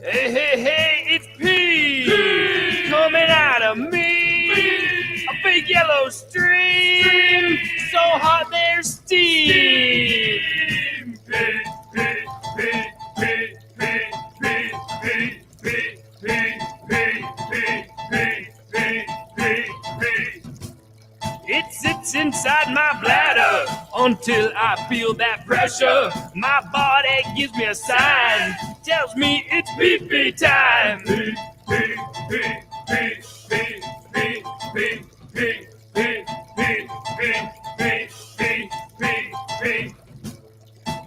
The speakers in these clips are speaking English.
Hey, hey, hey, it's P coming out of me. A big yellow stream, so hot there's steam. It sits inside my bladder until I feel that pressure. My body gives me a sign, tells me it's pee-pee time.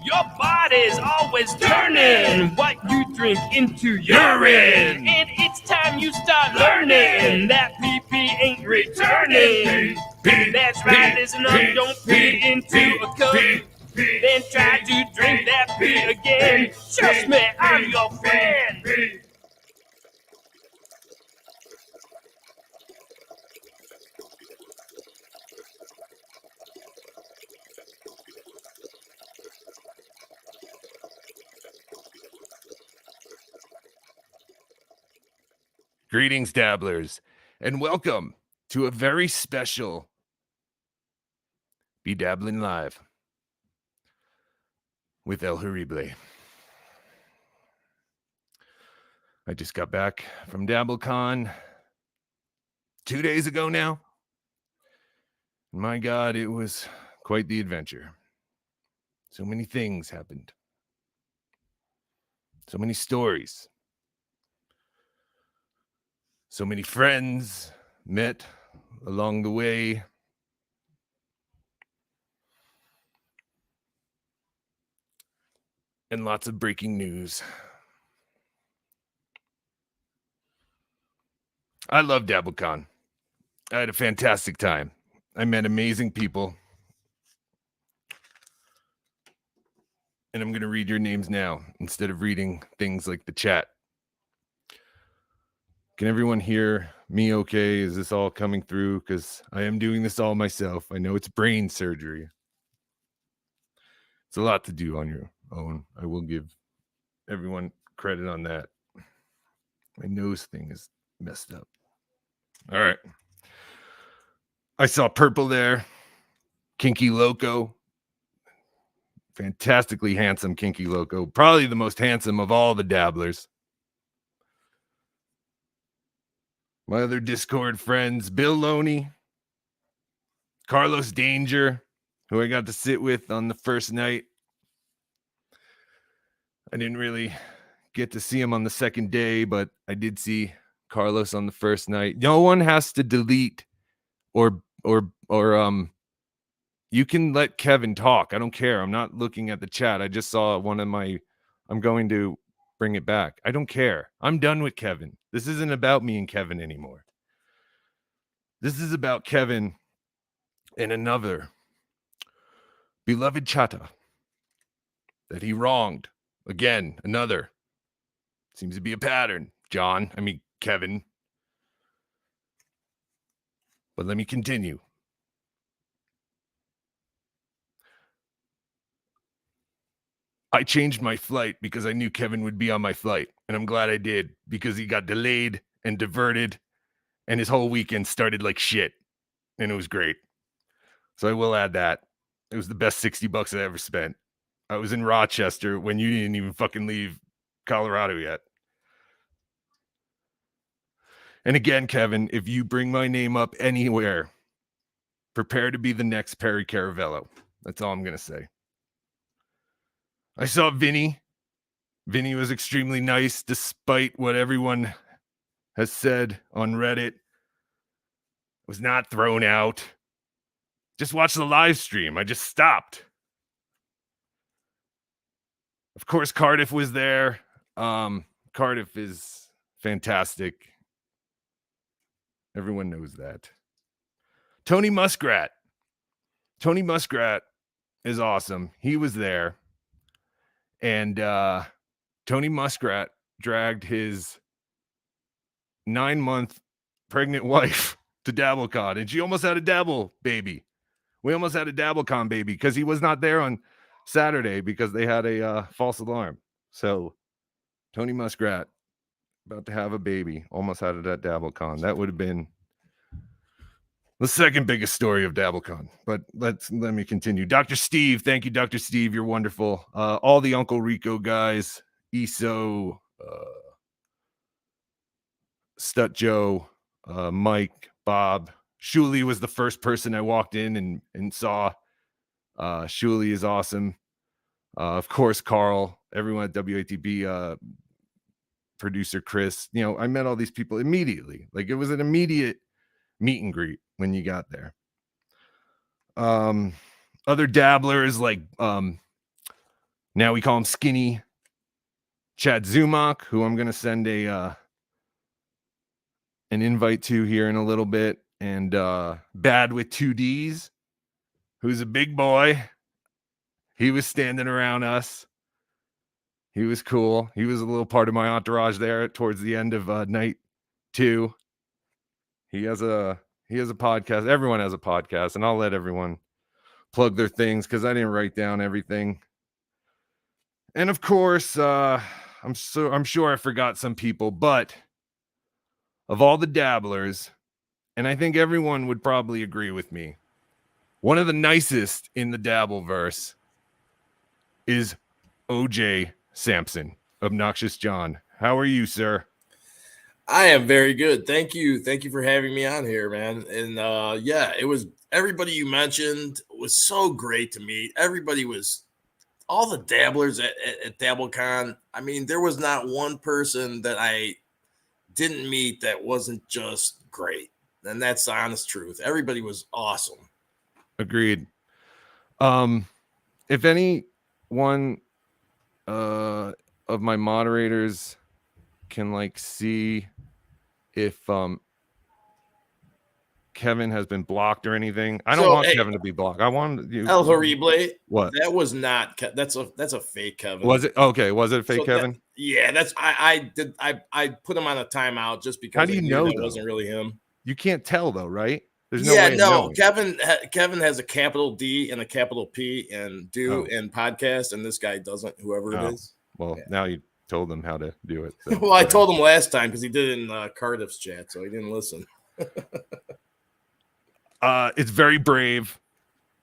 Your body's always turning what you drink into urine. And it's time you start learning that pee-pee ain't returning. That's right, listen up, don't pee into a cup. Then try to drink that pee again. Trust me, I'm your friend. Greetings, dabblers, and welcome to a very special BeDabblin Live with El Horrible. I just got back from DabbleCon 2 days ago now. My God, it was quite the adventure. So many things happened. So many stories. So many friends met along the way. And lots of breaking news. I love DabbleCon. I had a fantastic time. I met amazing people. And I'm going to read your names now instead of reading things like the chat. Can everyone hear me okay? Is this all coming through? Because I am doing this all myself. I know it's brain surgery. It's a lot to do on your own. I will give everyone credit on that. My nose thing is messed up. All right. I saw Purple there. Kinky Loco. Fantastically handsome Kinky Loco. Probably the most handsome of all the dabblers. My other Discord friends, Bill Loney, Carlos Danger, who I got to sit with on the first night. I didn't really get to see him on the second day, but I did see Carlos on the first night. No one has to delete or you can let Kevin talk. I don't care. I'm not looking at the chat. I just saw one of my, I'm going to bring it back. I don't care. I'm done with Kevin. This isn't about me and Kevin anymore. This is about Kevin and another beloved chata that he wronged. Again, another. Seems to be a pattern, Kevin. But let me continue. I changed my flight because I knew Kevin would be on my flight, and I'm glad I did because he got delayed and diverted, and his whole weekend started like shit, and it was great. So I will add that. It was the best $60 I ever spent. I was in Rochester when you didn't even fucking leave Colorado yet. And again, Kevin, if you bring my name up anywhere, prepare to be the next Perry Caravello. That's all I'm going to say. I saw Vinny. Vinny was extremely nice, despite what everyone has said on Reddit. Was not thrown out. Just watch the live stream. I just stopped. Of course, Cardiff was there. Cardiff is fantastic. Everyone knows that. Tony Muskrat. Tony Muskrat is awesome. He was there. And Tony Muskrat dragged his 9-month pregnant wife to DabbleCon, and she almost had a Dabble baby. We almost had a DabbleCon baby because he was not there on Saturday because they had a false alarm. So Tony Muskrat about to have a baby. Almost had it at DabbleCon. That would have been the second biggest story of DabbleCon. But let me continue. Dr. Steve, thank you, Dr. Steve. You're wonderful. All the Uncle Rico guys, ESO, Stut Joe, Mike, Bob. Shuli was the first person I walked in and saw. Shuli is awesome. Of course, Carl, everyone at WATB, producer Chris. You know, I met all these people immediately. Like, it was an immediate meet and greet when you got there. Other dabblers like now we call him Skinny Chad Zumach, who I'm gonna send an invite to here in a little bit, and Bad with 2Ds, who's a big boy. He was standing around us. He was cool. He was a little part of my entourage there towards the end of night 2. He has a podcast. Everyone has a podcast, and I'll let everyone plug their things because I didn't write down everything. And of course, I'm sure I forgot some people, but of all the dabblers, and I think everyone would probably agree with me, one of the nicest in the Dabbleverse is OJ Sampson, Obnoxious John. How are you, sir? I am very good. Thank you. Thank you for having me on here, man. And yeah, it was everybody you mentioned was so great to meet. Everybody was all the dabblers at DabbleCon. I mean, there was not one person that I didn't meet that wasn't just great. And that's the honest truth. Everybody was awesome. Agreed. If any one of my moderators can like see if Kevin has been blocked or anything. I don't want Kevin to be blocked. I want you. El Horrible. What? That was not. That's a fake Kevin. Was it? Okay. Was it a fake Kevin? Yeah. That's. I put him on a timeout just because. How do you know that wasn't really him? You can't tell though, right? There's no way of knowing. Kevin has a capital D and a capital P and and podcast, and this guy doesn't. Whoever it is. Well, now you told him how to do it. So. Well, I told him last time because he did it in Cardiff's chat, so he didn't listen. It's very brave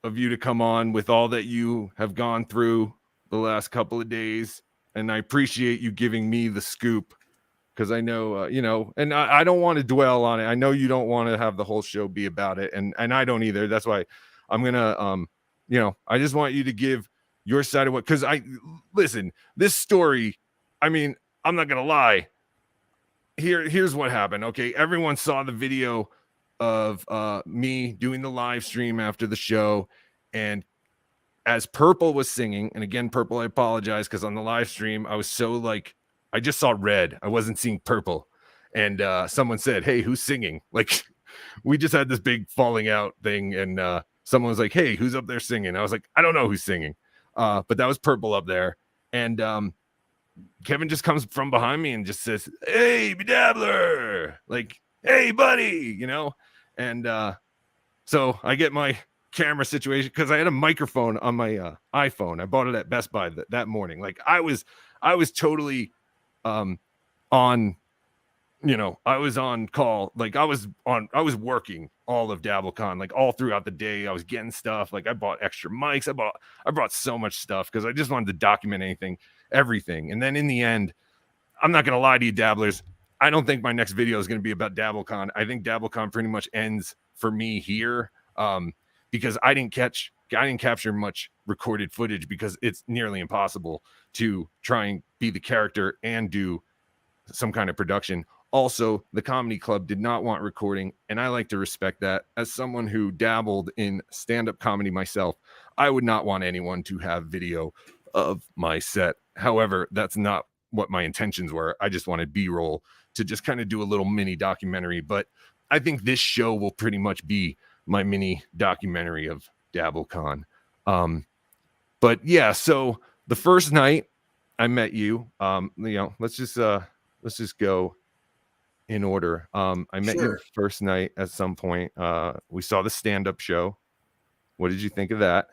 of you to come on with all that you have gone through the last couple of days, and I appreciate you giving me the scoop because I know, and I don't want to dwell on it. I know you don't want to have the whole show be about it, and I don't either. That's why I'm gonna, I just want you to give your side of what, because listen, this story, I mean, I'm not gonna lie. Here's what happened. Okay, everyone saw the video of me doing the live stream after the show, and as Purple was singing, and again, Purple, I apologize because on the live stream I was so like, I just saw red. I wasn't seeing purple, and someone said, "Hey, who's singing?" Like, we just had this big falling out thing, and someone was like, "Hey, who's up there singing?" I was like, "I don't know who's singing," but that was Purple up there, and Kevin just comes from behind me and just says, "Hey, BeDabbler," like, "Hey, buddy," and so I get my camera situation because I had a microphone on my iPhone. I bought it at Best Buy that morning. Like, I was totally on, I was on call. Like, I was working all of DabbleCon, like all throughout the day. I was getting stuff. Like, I bought extra mics. I brought so much stuff because I just wanted to document everything. And then in the end, I'm not going to lie to you, dabblers, I don't think my next video is going to be about DabbleCon. I think DabbleCon pretty much ends for me here because I didn't capture much recorded footage because it's nearly impossible to try and be the character and do some kind of production. Also, the comedy club did not want recording, and I like to respect that. As someone who dabbled in stand-up comedy myself, I would not want anyone to have video of my set. However, that's not what my intentions were. I just wanted B-roll to just kind of do a little mini documentary, but I think this show will pretty much be my mini documentary of DabbleCon. But yeah, so the first night I met you, let's just go in order. I met you the first night at some point. We saw the stand-up show. What did you think of that?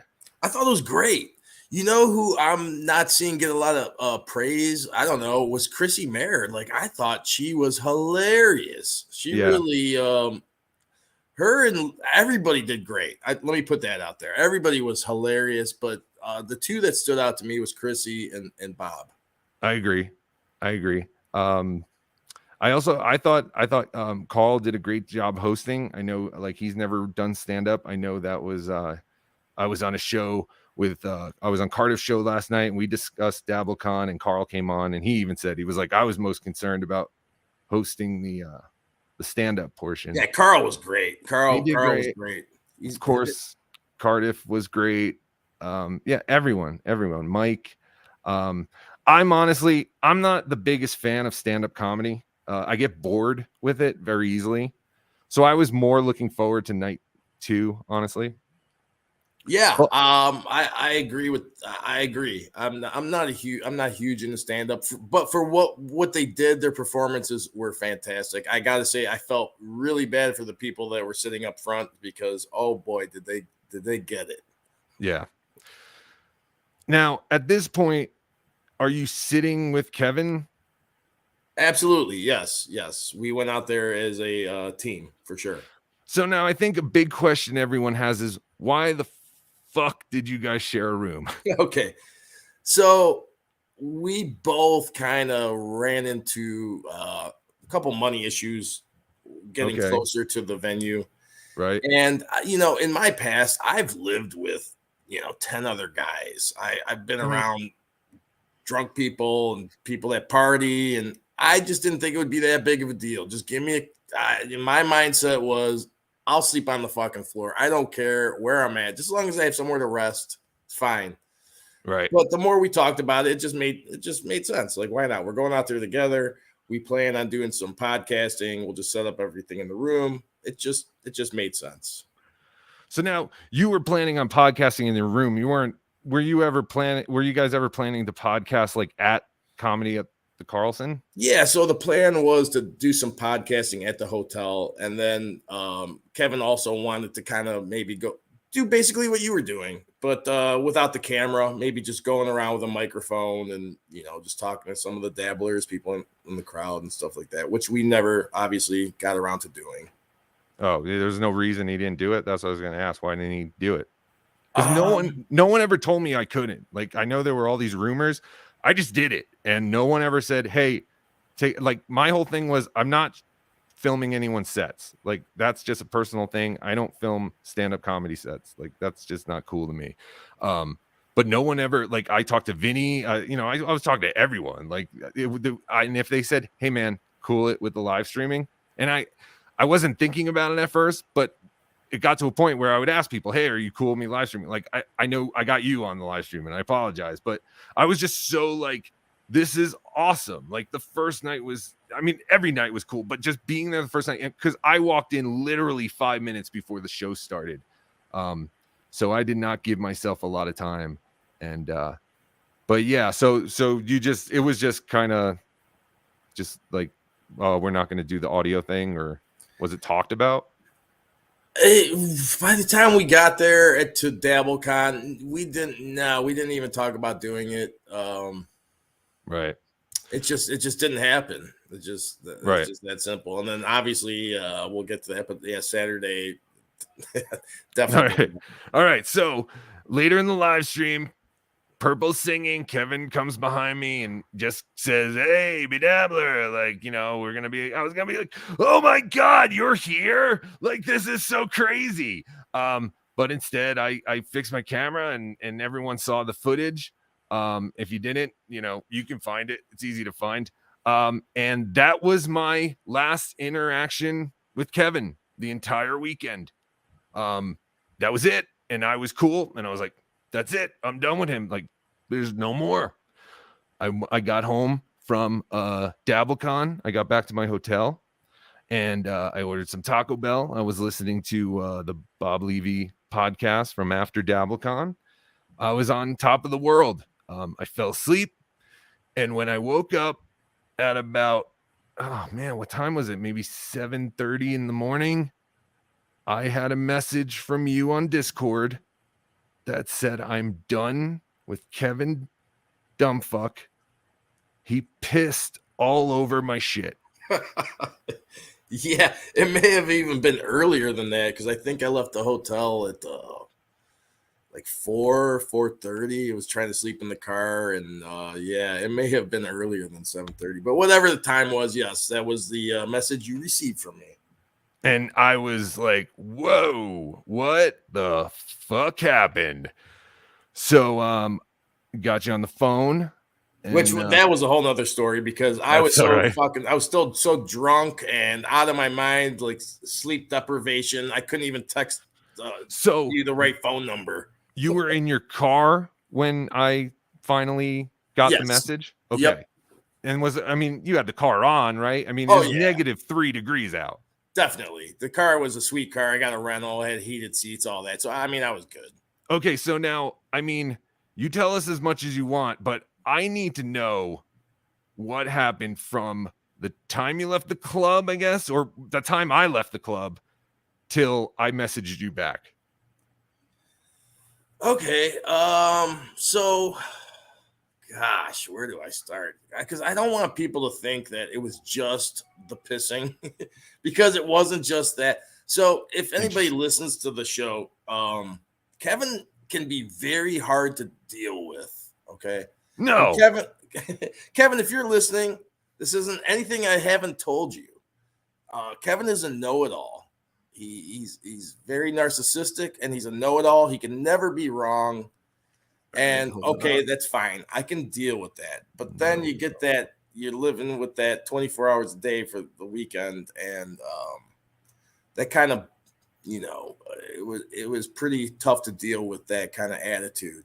I thought it was great. You know who I'm not seeing get a lot of praise? I don't know. Was Chrissy Mayer? Like I thought she was hilarious. She Yeah. really, her and everybody did great. Let me put that out there. Everybody was hilarious, but the two that stood out to me was Chrissy and Bob. I agree. I thought Carl did a great job hosting. I know like he's never done stand up. I know that was I was on a show with I was on Cardiff's show last night and we discussed DabbleCon and Carl came on and he even said he was like I was most concerned about hosting the stand up portion. Yeah, Carl was great. Carl was great. Of course, Cardiff was great. Yeah, everyone, Mike. I'm not the biggest fan of stand-up comedy. I get bored with it very easily. So I was more looking forward to night 2, honestly. Yeah, I agree I agree. I'm not huge into stand-up, but for what they did, their performances were fantastic. I gotta say, I felt really bad for the people that were sitting up front because oh boy, did they get it. Yeah. Now, at this point, are you sitting with Kevin? Absolutely, yes. We went out there as a team for sure. So now I think a big question everyone has is why the fuck did you guys share a room? Okay, so we both kind of ran into a couple money issues getting closer to the venue, right? And in my past, I've lived with 10 other guys. I've been around drunk people and people that party, and I just didn't think it would be that big of a deal. Just give me my mindset was I'll sleep on the fucking floor. I don't care where I'm at. Just as long as I have somewhere to rest, it's fine. Right. But the more we talked about it, it just made sense. Like, why not? We're going out there together. We plan on doing some podcasting.'We'll just set up everything in the room. It just made sense. So now you were planning on podcasting in your room. Were you guys ever planning to podcast like at Comedy at the Carlson? Yeah, so the plan was to do some podcasting at the hotel, and then Kevin also wanted to kind of maybe go do basically what you were doing, but without the camera, maybe just going around with a microphone and just talking to some of the dabblers, people in the crowd and stuff like that, which we never obviously got around to doing. Oh, there's no reason he didn't do it. That's what I was going to ask. Why didn't he do it? Because no one ever told me I couldn't. Like, I know there were all these rumors. I just did it, and no one ever said, "Hey, take." Like, my whole thing was, I'm not filming anyone's sets. Like, that's just a personal thing. I don't film stand-up comedy sets. Like, that's just not cool to me. But no one ever, like, I talked to Vinny. I was talking to everyone. Like, and if they said, "Hey, man, cool it with the live streaming," and I wasn't thinking about it at first, but it got to a point where I would ask people, "Hey, are you cool with me live streaming?" Like, I know I got you on the live stream and I apologize, but I was just so like, this is awesome. Like, the first night was, I mean, every night was cool, but just being there the first night, because I walked in literally 5 minutes before the show started. So I did not give myself a lot of time. And, but yeah, so it was just kind of just like, oh, we're not going to do the audio thing, or was it talked about? By the time we got there to DabbleCon, we didn't even talk about doing it. Right. It just didn't happen. It's just that simple. And then obviously we'll get to that, but yeah, Saturday definitely. All right. So later in the live stream, Purple singing, Kevin comes behind me and just says, "Hey, BeDabbler, like, I was gonna be like, oh my God, you're here? Like, this is so crazy." But instead I fixed my camera and everyone saw the footage. If you didn't, you can find it. It's easy to find. And that was my last interaction with Kevin the entire weekend. That was it. And I was cool. And I was like, that's it. I'm done with him. Like, there's no more. I got home from DabbleCon. I got back to my hotel and I ordered some Taco Bell. I was listening to the Bob Levy podcast from after DabbleCon. I was on top of the world. I fell asleep. And when I woke up at about, oh man, what time was it? Maybe 7:30 in the morning. I had a message from you on Discord that said, "I'm done with Kevin Dumbfuck. He pissed all over my shit. Yeah, it may have even been earlier than that because I think I left the hotel at like 4:30. I was trying to sleep in the car, and yeah, it may have been earlier than 7:30. But whatever the time was, yes, that was the message you received from me. And I was like, whoa, what the fuck happened? So got you on the phone. Which that was a whole nother story because I was so right. I was still so drunk and out of my mind, like sleep deprivation. I couldn't even text you the right phone number. You were in your car when I finally got the message? Okay. Yep. And you had the car on, right? I mean, Oh, it's yeah. -3 degrees out. Definitely. The car was a sweet car. I got a rental, I had heated seats, all that. So, I mean, I was good. Okay, so now, I mean, you tell us as much as you want, but I need to know what happened from the time you left the club, I guess, or the time I left the club till I messaged you back. Okay. So gosh, where do I start? Because I don't want people to think that it was just the pissing because it wasn't just that. So if anybody listens to the show, Kevin can be very hard to deal with. Okay. No. And Kevin, if you're listening, this isn't anything I haven't told you. Kevin is a know-it-all. He's very narcissistic and he's a know-it-all. He can never be wrong. And okay, that's fine. I can deal with that. But then you get that you're living with that 24 hours a day for the weekend, and that kind of, it was pretty tough to deal with that kind of attitude.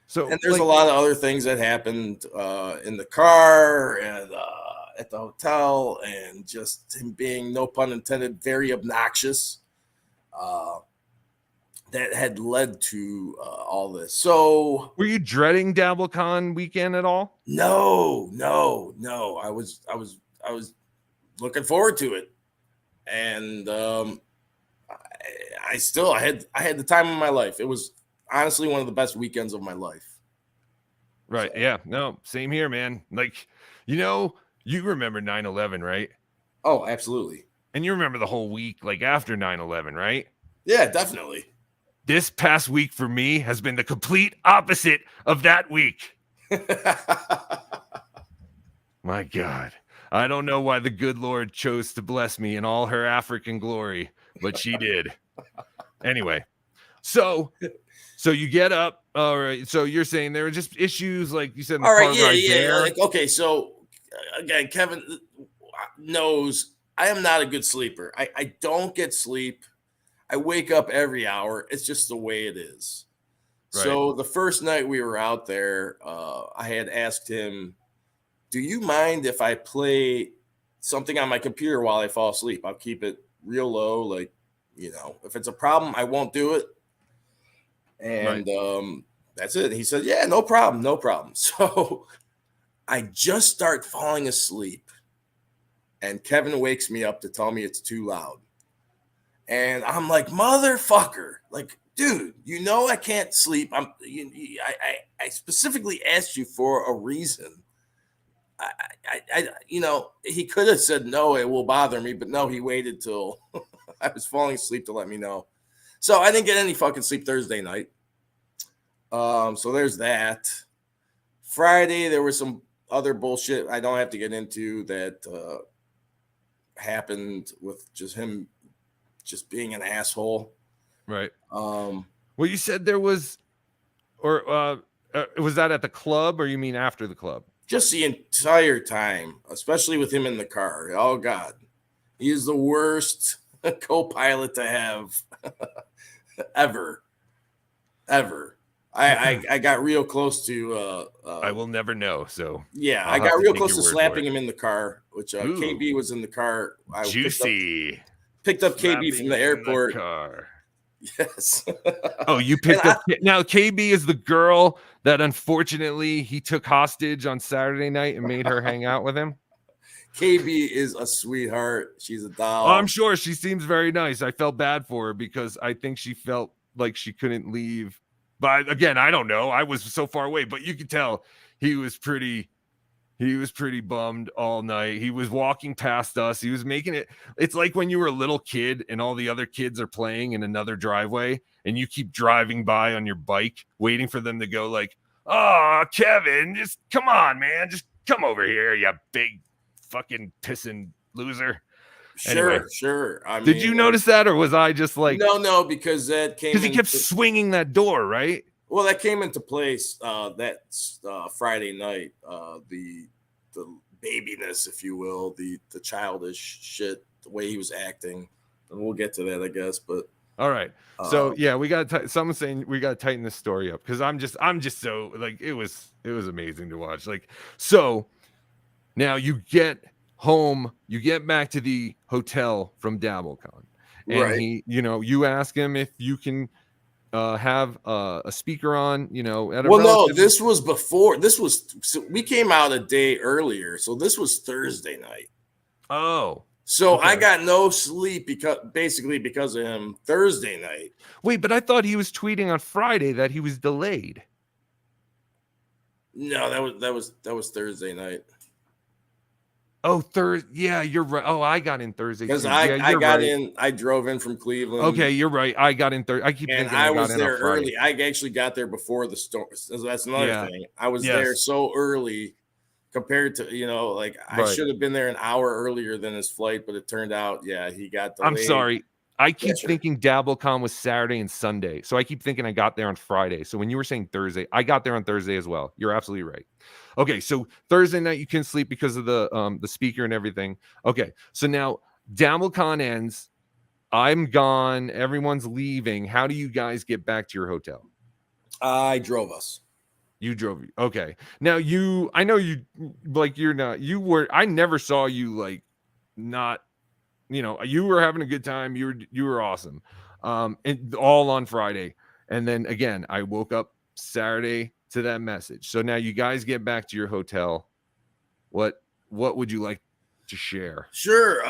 So, and there's a lot of other things that happened in the car and at the hotel, and just him being, no pun intended, very obnoxious. That had led to all this. So, were you dreading DabbleCon weekend at all? No. I was looking forward to it, and I had the time of my life. It was honestly one of the best weekends of my life. Right? So. Yeah. No, same here, man. Like, you remember 9/11, right? Oh, absolutely. And you remember the whole week, like after 9/11, right? Yeah, definitely. This past week for me has been the complete opposite of that week. My God. I don't know why the good Lord chose to bless me in all her African glory, but she did. Anyway, so you get up. All right. So you're saying there were just issues, like you said, in the car ride there. Like, okay, so again, Kevin knows I am not a good sleeper. I don't get sleep. I wake up every hour. It's just the way it is. Right. So the first night we were out there, I had asked him, do you mind if I play something on my computer while I fall asleep? I'll keep it real low. Like, if it's a problem, I won't do it. And that's it. He said, yeah, no problem. So I just start falling asleep, and Kevin wakes me up to tell me it's too loud. And I'm like, motherfucker, like, dude, I can't sleep. I specifically asked you for a reason. He could have said, no, it will bother me. But no, he waited till I was falling asleep to let me know. So I didn't get any fucking sleep Thursday night. So there's that. Friday, there was some other bullshit I don't have to get into that happened with just him just being an asshole. Right. Well, you said there was, or was that at the club, or you mean after the club? Just the entire time, especially with him in the car. Oh God, he is the worst co-pilot to have ever. I got real close to. I will never know. So yeah, I got real close to slapping him in the car, which KB was in the car. Juicy. Picked up KB from the airport. Car. Yes. Oh, you picked up. Now, KB is the girl that unfortunately he took hostage on Saturday night and made her hang out with him. KB is a sweetheart. She's a doll. Oh, I'm sure she seems very nice. I felt bad for her because I think she felt like she couldn't leave But again, I don't know. I was so far away, but you could tell he was pretty bummed all night. He was walking past us. He was making it. It's like when you were a little kid and all the other kids are playing in another driveway and you keep driving by on your bike, waiting for them to go like, "Oh, Kevin, just come on, man. Just come over here, you big fucking pissing loser." Anyway, Sure. Did you notice that, or was I just like no, because that came because he kept swinging that door, right? Well, that came into place that Friday night. The babiness, if you will, the childish shit, the way he was acting, and we'll get to that, I guess. But all right, so yeah, we got someone saying we got to tighten this story up because I'm just so like it was amazing to watch. Like, so now you get home, you get back to the hotel from DabbleCon, and right. he, you ask him if you can have a speaker on, at a no, this was before. So we came out a day earlier, so this was Thursday night. Oh, so okay. I got no sleep because of him Thursday night. Wait, but I thought he was tweeting on Friday that he was delayed. No, that was Thursday night. Oh, Thursday. Yeah, you're right. Oh, I got in Thursday because I drove in from Cleveland. Okay, you're right. I got in Thursday. I keep thinking I was there early. I actually got there before the storm. So that's another thing. I was there so early compared to I should have been there an hour earlier than his flight, but it turned out he got delayed. I'm sorry. I keep thinking DabbleCon was Saturday and Sunday, so I keep thinking I got there on Friday. So when you were saying Thursday, I got there on Thursday as well. You're absolutely right. Okay, so Thursday night you can sleep because of the speaker and everything. Okay, so now DabbleCon ends. I'm gone. Everyone's leaving. How do you guys get back to your hotel? I drove us. You drove. Okay. Now I know you like you're not. You were. I never saw you like not. You were having a good time. You were awesome. And all on Friday. And then again, I woke up Saturday to that message. So now you guys get back to your hotel. What would you like to share? Sure.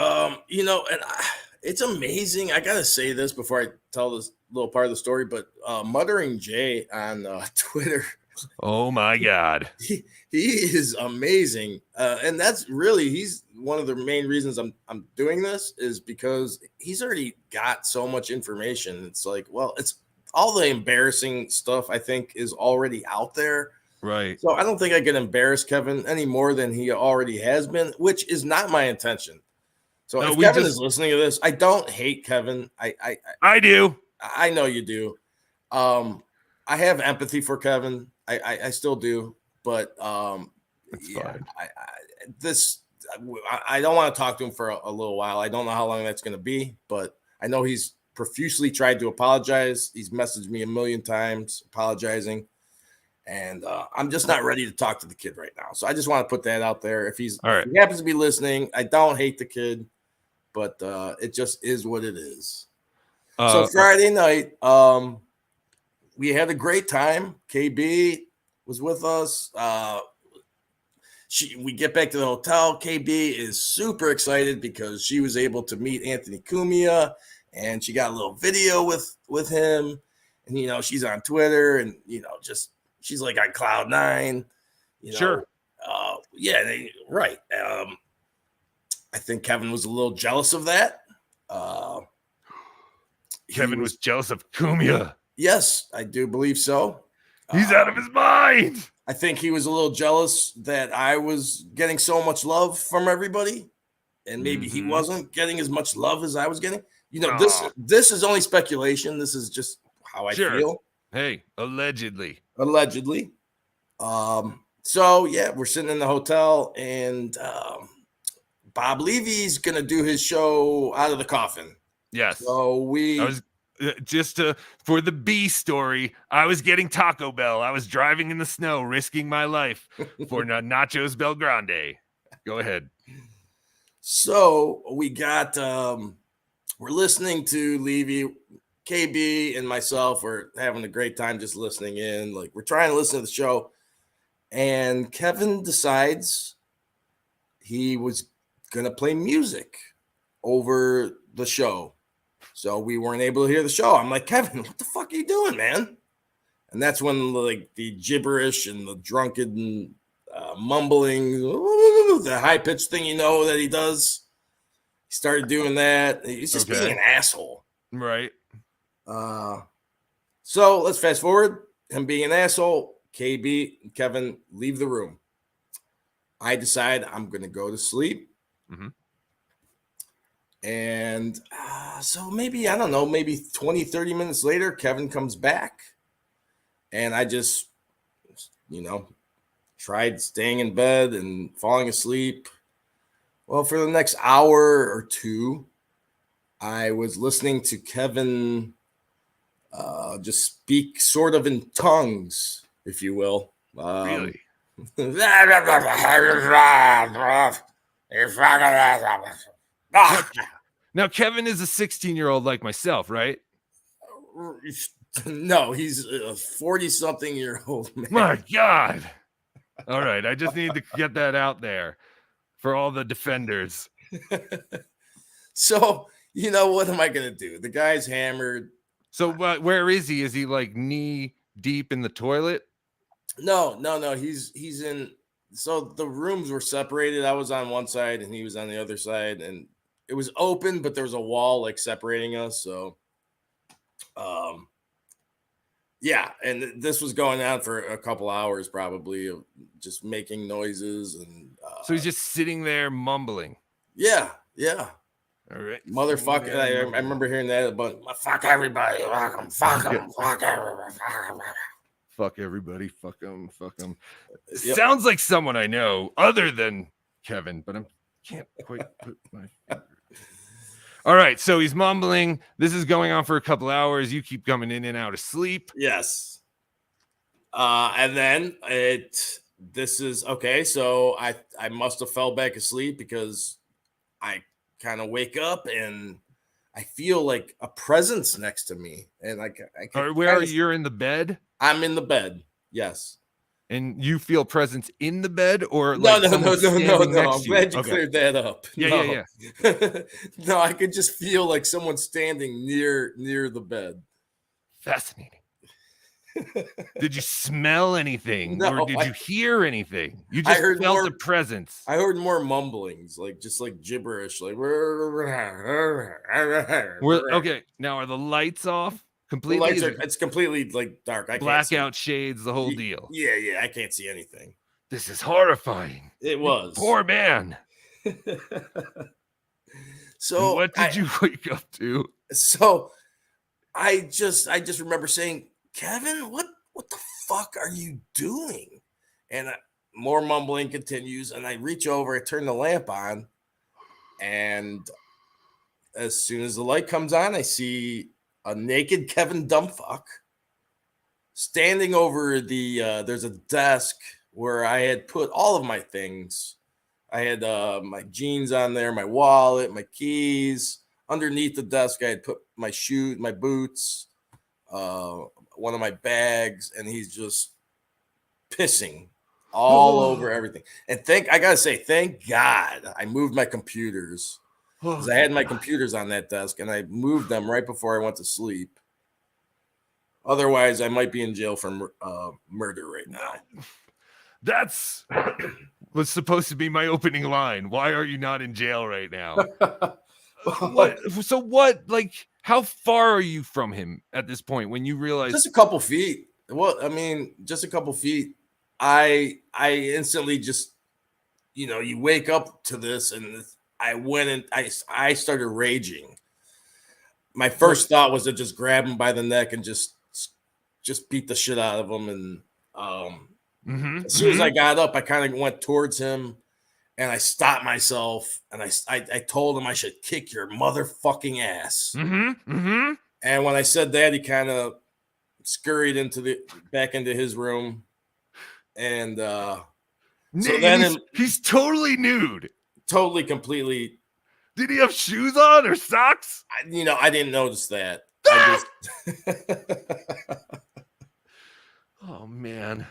It's amazing. I gotta say this before I tell this little part of the story, but Muttering Jay on Twitter. Oh my God. He is amazing. And that's really, he's one of the main reasons I'm doing this is because he's already got so much information. It's like, well, it's all the embarrassing stuff I think is already out there. Right. So I don't think I can embarrass Kevin any more than he already has been, which is not my intention. So if Kevin is listening to this, I don't hate Kevin. I do. I know you do. I have empathy for Kevin. I still do, but that's fine. I don't want to talk to him for a little while. I don't know how long that's going to be, but I know he's profusely tried to apologize. He's messaged me a million times apologizing, and I'm just not ready to talk to the kid right now. So I just want to put that out there. If he happens to be listening, I don't hate the kid, but it just is what it is. So Friday night, we had a great time. KB was with us. We get back to the hotel. KB is super excited because she was able to meet Anthony Cumia, and she got a little video with him. And she's on Twitter, and she's like on cloud nine. Sure. Right. I think Kevin was a little jealous of that. Kevin was jealous of Cumia. Yes, I do believe so. He's out of his mind. I think he was a little jealous that I was getting so much love from everybody, and maybe he wasn't getting as much love as I was getting. This is only speculation. This is just how I feel. Hey, allegedly. So yeah, we're sitting in the hotel, and Bob Levy's gonna do his show out of the coffin. Yes. So for the B story, I was getting Taco Bell. I was driving in the snow, risking my life for Nachos Belgrande. Go ahead. So we got, we're listening to Levy, KB, and myself. We're having a great time just listening in. Like, we're trying to listen to the show. And Kevin decides he was going to play music over the show. So we weren't able to hear the show. I'm like, Kevin, what the fuck are you doing, man? And that's when like the gibberish and the drunken mumbling, the high pitched thing, that he does. He started doing that. He's just being an asshole. Right. So let's fast forward. Him being an asshole, KB and Kevin leave the room. I decide I'm going to go to sleep. Mm-hmm. And so maybe 20, 30 minutes later, Kevin comes back. And I just, tried staying in bed and falling asleep. Well, for the next hour or two, I was listening to Kevin just speak sort of in tongues, if you will. Really? Now, Kevin is a 16-year-old like myself, right? No, he's a 40-something-year-old man. My God. All right. I just need to get that out there for all the defenders. So, what am I going to do? The guy's hammered. So where is he? Is he like knee deep in the toilet? No. He's in. So the rooms were separated. I was on one side and he was on the other side, and it was open, but there was a wall like separating us. So, yeah. And this was going on for a couple hours, probably, of just making noises. And so he's just sitting there mumbling. Yeah. All right. Motherfucker. I remember hearing that, but fuck everybody. Fuck them. Fuck everybody. Fuck everybody. Fuck them. Yep. Sounds like someone I know other than Kevin, but I can't quite put my finger. All right. So he's mumbling. This is going on for a couple hours. You keep coming in and out of sleep. Yes. And then this is okay. So I must have fell back asleep because I kind of wake up and I feel like a presence next to me. And Where are you? You're in the bed? I'm in the bed. Yes. And you feel presence in the bed, or no. I'm glad you cleared that up. Yeah. No, I could just feel like someone standing near the bed. Fascinating. Did you smell anything? No, or did you hear anything? You just felt a presence. I heard more mumblings, like gibberish, like okay. Now are the lights off completely? It's completely like dark. I blackout shades, the whole deal. Yeah, I can't see anything. This is horrifying. It was. Poor man. So what did you wake up to? So I just remember saying, Kevin, what the fuck are you doing? And more mumbling continues, and I reach over, I turn the lamp on, and as soon as the light comes on, I see a naked Kevin Dumbfuck standing over there's a desk where I had put all of my things. I had my jeans on there, my wallet, my keys. Underneath the desk, I had put my shoes, my boots, one of my bags, and he's just pissing all over everything. And I gotta say, thank God I moved my computers, because I had my computers on that desk, and I moved them right before I went to sleep. Otherwise, I might be in jail for murder right now. That's was supposed to be my opening line. Why are you not in jail right now? What? Like, how far are you from him at this point when you realize? Just a couple feet. Well, I mean, just a couple feet. I instantly just, you wake up to this, and I went and I started raging. My first thought was to just grab him by the neck and just beat the shit out of him. And as soon as I got up, I kind of went towards him. And I stopped myself, and I told him I should kick your motherfucking ass. And when I said that, he kind of scurried back into his room, and so then he's totally nude, totally, completely. Did he have shoes on or socks? I didn't notice that. Oh man.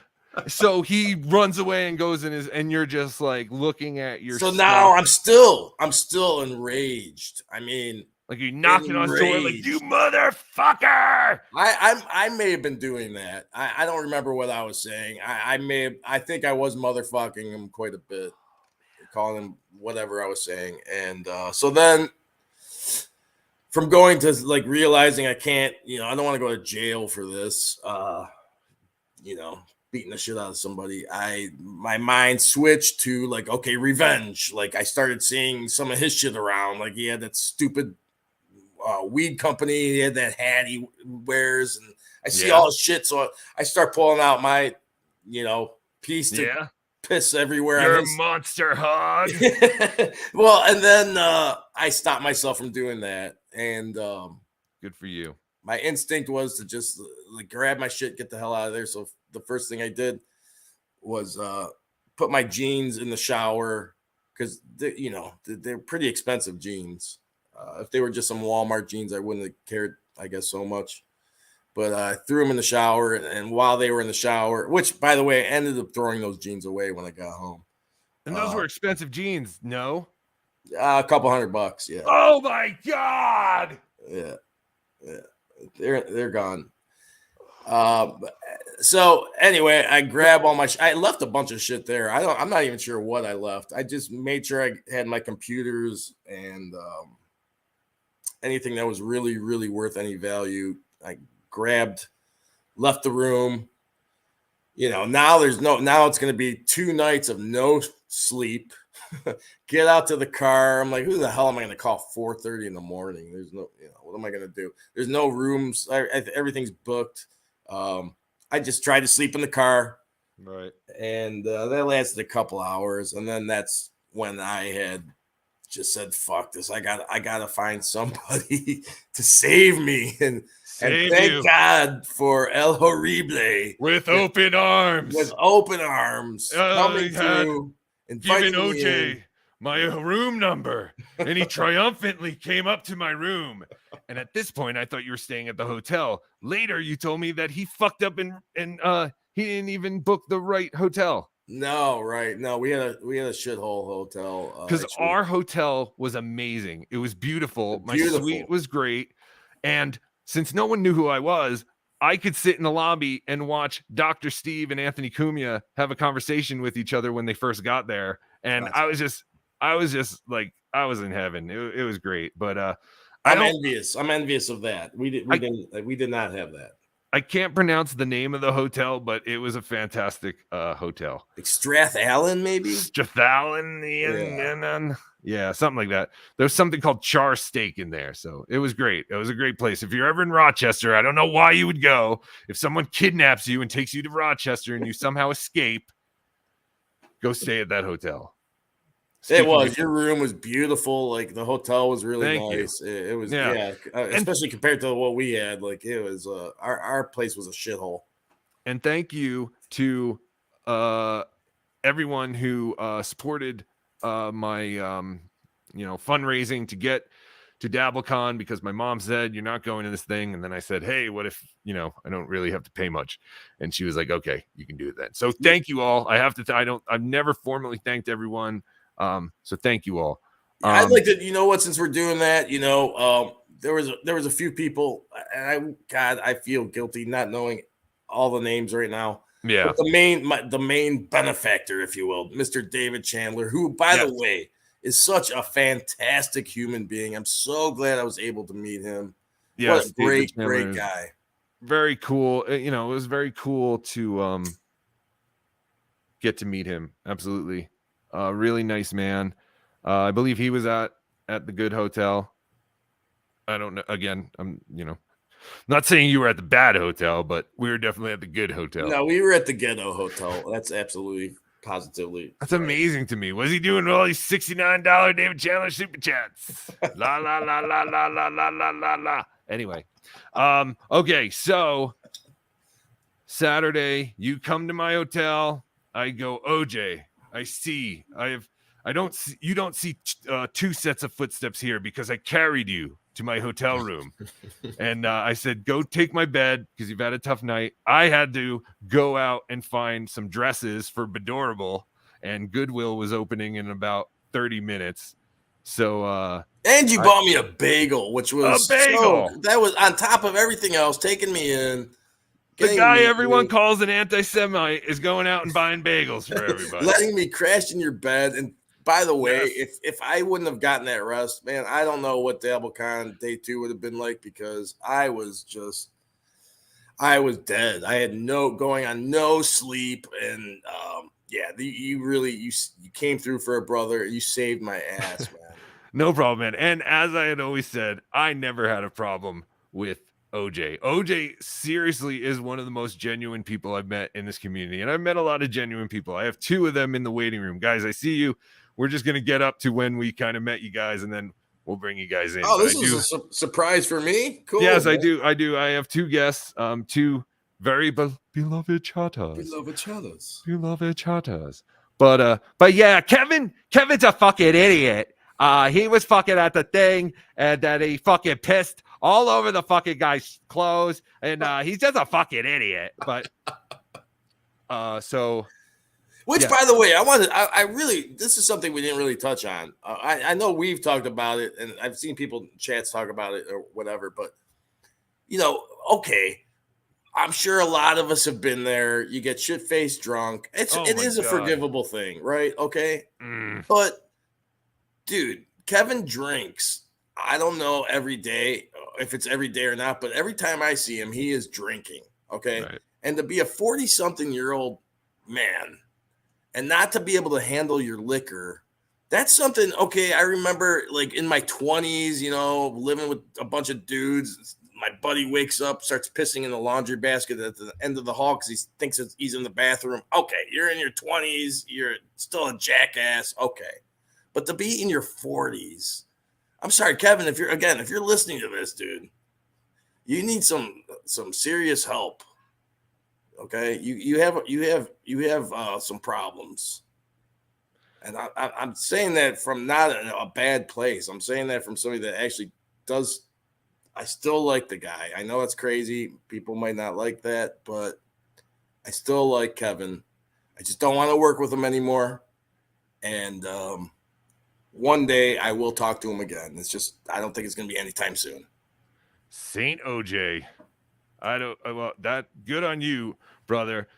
So he runs away and goes and you're just like looking at your. So now I'm still enraged. I mean, Like you knocking on his door, like, you motherfucker. I may have been doing that. I don't remember what I was saying. I think I was motherfucking him quite a bit, calling him whatever I was saying. And so then from going to like realizing I can't, I don't want to go to jail for this, beating the shit out of somebody, my mind switched to like, okay, revenge. Like I started seeing some of his shit around. Like he had that stupid weed company, he had that hat he wears, and I see all his shit. So I start pulling out my, piece to piss everywhere. You're a monster hog. Well, and then I stopped myself from doing that. And good for you. My instinct was to just like grab my shit, get the hell out of there. So the first thing I did was put my jeans in the shower because they're pretty expensive jeans. If they were just some Walmart jeans, I wouldn't have cared, I guess, so much. But I threw them in the shower, and while they were in the shower, which, by the way, I ended up throwing those jeans away when I got home. And those were expensive jeans, no? A couple $100, yeah. Oh my God! Yeah, they're gone. So anyway, I grab all my. I left a bunch of shit there. I'm not even sure what I left. I just made sure I had my computers and anything that was really, really worth any value. I left the room. Now it's going to be 2 nights of no sleep. Get out to the car. I'm like, who the hell am I going to call 4:30 in the morning? There's no, what am I going to do? There's no rooms. Everything's booked. I just tried to sleep in the car. Right. And that lasted a couple hours. And then that's when I had just said, fuck this. I gotta find somebody to save me. And thank God for El Horrible. With open arms. Coming through and giving OJ my room number. And he triumphantly came up to my room. And at this point, I thought you were staying at the hotel. Later, you told me that he fucked up and he didn't even book the right hotel. No, right. No, we had a shithole hotel. Because our hotel was amazing. It was beautiful. My suite was great. And since no one knew who I was, I could sit in the lobby and watch Dr. Steve and Anthony Cumia have a conversation with each other when they first got there. And I was just like, I was in heaven. It was great. But I'm envious. I'm envious of that. We did not have that. I can't pronounce the name of the hotel, but it was a fantastic hotel. Like Strathallan, maybe? Strathallan, yeah, something like that. There's something called Char Steak in there, so it was great. It was a great place. If you're ever in Rochester, I don't know why you would go. If someone kidnaps you and takes you to Rochester and you somehow escape, go stay at that hotel. Your room was beautiful. Like the hotel was really nice. It was, especially compared to what we had. Like it was, our place was a shithole. And thank you to everyone who supported my fundraising to get to DabbleCon, because my mom said, you're not going to this thing. And then I said, hey, what if, I don't really have to pay much? And she was like, okay, you can do it then. So thank you all. I've never formally thanked everyone. So thank you all. I'd like to, since we're doing that, there was a few people, and I feel guilty not knowing all the names right now. Yeah. But the main benefactor, if you will, Mr. David Chandler, who, by the way, is such a fantastic human being. I'm so glad I was able to meet him. Yes, what a great guy. Very cool. It was very cool to get to meet him. Absolutely. Really nice man. I believe he was at the good hotel. I don't know. Again, I'm not saying you were at the bad hotel, but we were definitely at the good hotel. No, we were at the ghetto hotel. That's absolutely positively. That's amazing to me. Was he doing all these $69 David Chandler super chats? La la la la la la la la la la. Anyway, okay. So Saturday, you come to my hotel. I go, OJ. You don't see 2 sets of footsteps here because I carried you to my hotel room. And I said, go take my bed because you've had a tough night. I had to go out and find some dresses for BeDabblin, and Goodwill was opening in about 30 minutes. So and you bought me a bagel, which was A bagel. that was on top of everything else, taking me in. the guy everyone calls an anti-Semite is going out and buying bagels for everybody. Letting me crash in your bed. And by the way, Yes. if I wouldn't have gotten that rest, man, I don't know what DabbleCon day 2 would have been like, because I was dead. I had going on no sleep, and you came through for a brother. You saved my ass, man. No problem, man. And as I had always said, I never had a problem with OJ. OJ seriously is one of the most genuine people I've met in this community. And I've met a lot of genuine people. I have 2 of them in the waiting room. Guys, I see you. We're just going to get up to when we kind of met you guys, and then we'll bring you guys in. Oh, this is a surprise for me. Cool. Yes, man. I do. I have 2 guests, 2 very beloved chatters. Beloved chatters. But yeah, Kevin's a fucking idiot. He was fucking at the thing, and then he fucking pissed all over the fucking guy's clothes, and he's just a fucking idiot. But by the way, I really, this is something we didn't really touch on. I know we've talked about it, and I've seen people in chats talk about it or whatever, but okay, I'm sure a lot of us have been there. You get shit-faced drunk. It is a forgivable thing, right? Okay. But dude, Kevin drinks. I don't know every day if it's every day or not, but every time I see him, he is drinking. Okay. Right. And to be a 40-something-year-old man and not to be able to handle your liquor, that's something. Okay. I remember like in my 20s, living with a bunch of dudes. My buddy wakes up, starts pissing in the laundry basket at the end of the hall because he thinks he's in the bathroom. Okay. You're in your 20s. You're still a jackass. Okay. But to be in your 40s, I'm sorry, Kevin, if you're listening to this, dude, you need some serious help. Okay, you have some problems, and I'm saying that from not a bad place. I'm saying that from somebody that actually does. I still like the guy. I know it's crazy. People might not like that, but I still like Kevin. I just don't want to work with him anymore. And one day I will talk to him again. I don't think it's going to be anytime soon. Saint OJ. Good on you, brother.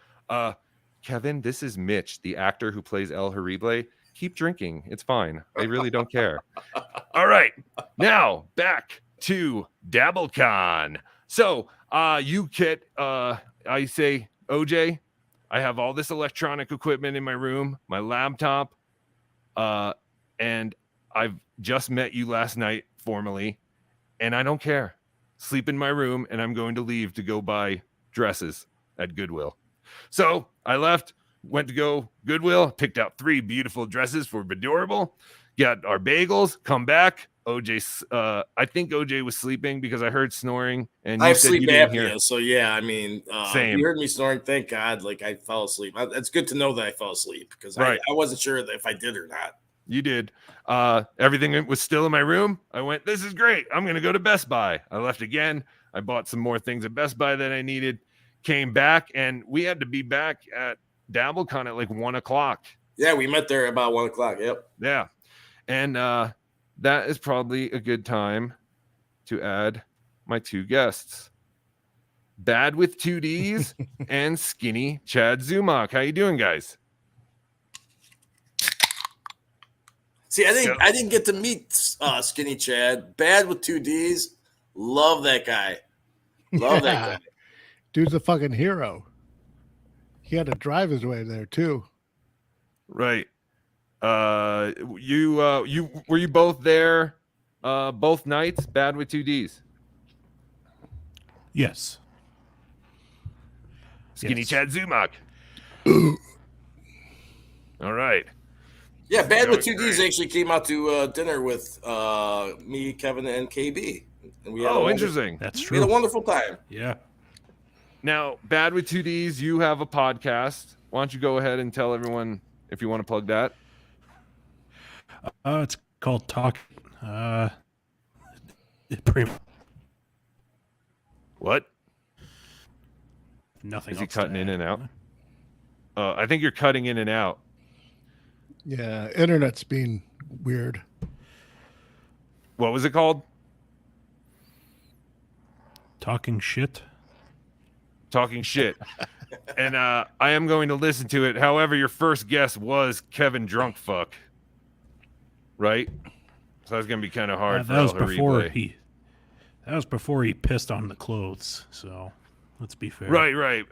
Kevin, this is Mitch, the actor who plays El Horrible. Keep drinking. It's fine. I really don't care. All right. Now back to DabbleCon. So you get I say, OJ, I have all this electronic equipment in my room, my laptop, and I've just met you last night formally, and I don't care. Sleep in my room, and I'm going to leave to go buy dresses at Goodwill. So I left, went to go Goodwill, picked out 3 beautiful dresses for BeDabblin, got our bagels, come back. I think OJ was sleeping because I heard snoring, and I have sleep apnea. So yeah, I mean, same. You heard me snoring. Thank God, like I fell asleep. It's good to know that I fell asleep because I wasn't sure if I did or not. You did. Everything was still in my room. I went, this is great. I'm going to go to Best Buy. I left again. I bought some more things at Best Buy that I needed, came back, and we had to be back at DabbleCon at like 1:00. Yeah, we met there about 1:00. Yep. Yeah. And that is probably a good time to add my 2 guests. Bad with 2 Ds and Skinny Chad Zumach. How you doing, guys? See, I didn't get to meet Skinny Chad. Bad with 2 Ds. Love that guy. Love that guy. Dude's a fucking hero. He had to drive his way there too. Right. Were you both there both nights? Bad with 2 Ds. Yes. Skinny Chad Zumach. All right. Yeah, Bad with 2 Ds actually came out to dinner with me, Kevin, and KB. And we had interesting. That's We true. had a wonderful time. Yeah. Now, Bad with 2 Ds, you have a podcast. Why don't you go ahead and tell everyone if you want to plug that? It's called Talk. What? Nothing. Is he cutting in and out? I think you're cutting in and out. Yeah, internet's being weird. What was it called? Talking shit. Talking shit. And I am going to listen to it. However, your first guess was Kevin Drunk Fuck. Right? So that's gonna be kind of hard for that was El before Horrible. That was before he pissed on the clothes. So let's be fair. Right.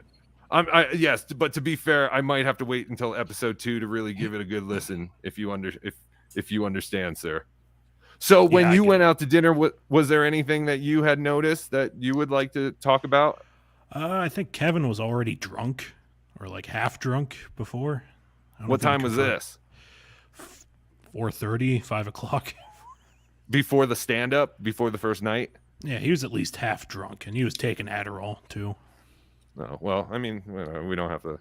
Yes, but to be fair, I might have to wait until episode 2 to really give it a good listen. If you understand, sir. So when you went out to dinner, was there anything that you had noticed that you would like to talk about? I think Kevin was already drunk, or like half drunk before. What time was this? 4:30, 5 o'clock. Before the stand-up, before the first night? Yeah, he was at least half drunk, and he was taking Adderall too. Oh, well, I mean, we don't have to,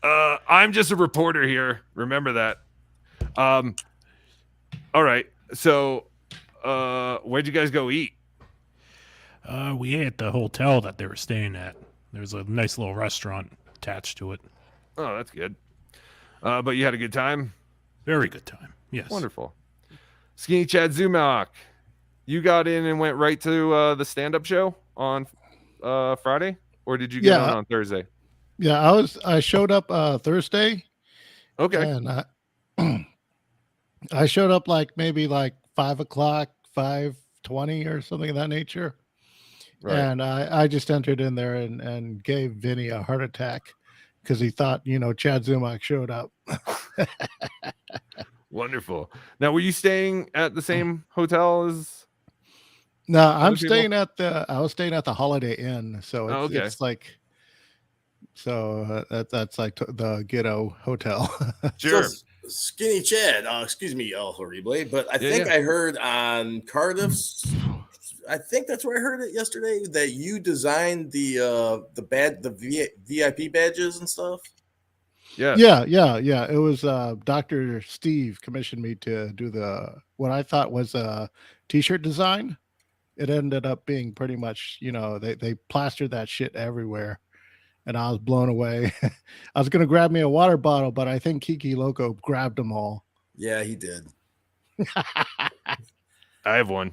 I'm just a reporter here. Remember that. All right. So, where'd you guys go eat? We ate at the hotel that they were staying at. There's a nice little restaurant attached to it. Oh, that's good. But you had a good time? Very good time. Yes. Wonderful. Skinny Chad Zumak, you got in and went right to the stand-up show on Friday? Or did you get on Thursday? Yeah, I showed up Thursday. Okay. And I showed up maybe 5 o'clock, 5:20 or something of that nature. Right. And I just entered in there and gave Vinny a heart attack because he thought, Chad Zumak showed up. Wonderful. Now, were you staying at the same hotel as? No, I was staying at the Holiday Inn. So it's that's like the ghetto hotel. Sure. So, Skinny Chad, excuse me, El Horrible, but I think I heard on Cardiff's, I think that's where I heard it yesterday, that you designed the VIP badges and stuff. Yeah. Yeah. It was Dr. Steve commissioned me to do what I thought was a t-shirt design. It ended up being pretty much, they plastered that shit everywhere. And I was blown away. I was going to grab me a water bottle, but I think Kiki Loco grabbed them all. Yeah, he did. I have one.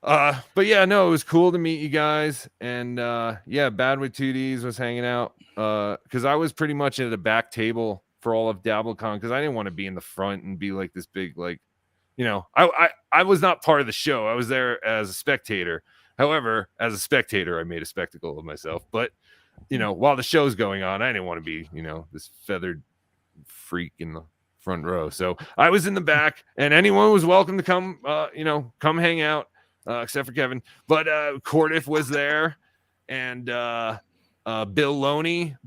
But yeah, no, it was cool to meet you guys. And Bad with 2Ds was hanging out. Because I was pretty much at a back table for all of DabbleCon because I didn't want to be in the front and be like this big, I was not part of the show. I was there as a spectator. However, as a spectator, I made a spectacle of myself. But while the show's going on, I didn't want to be, this feathered freak in the front row. So I was in the back, and anyone was welcome to come, come hang out, except for Kevin. But Cordiff was there, and Bill Loney,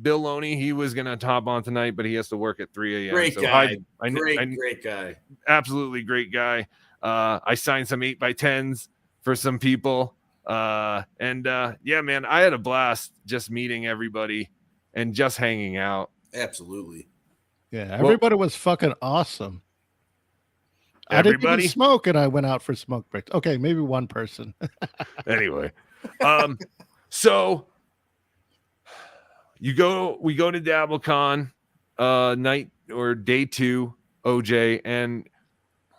he was gonna top on tonight, but he has to work at 3 a.m. Great guy, great guy, absolutely great guy. I signed some 8x10s for some people. Man, I had a blast just meeting everybody and just hanging out. Absolutely. Yeah, everybody was fucking awesome. Everybody? I didn't even smoke, and I went out for smoke breaks. Okay, maybe one person. Anyway, so we go to DabbleCon night or day 2, OJ, and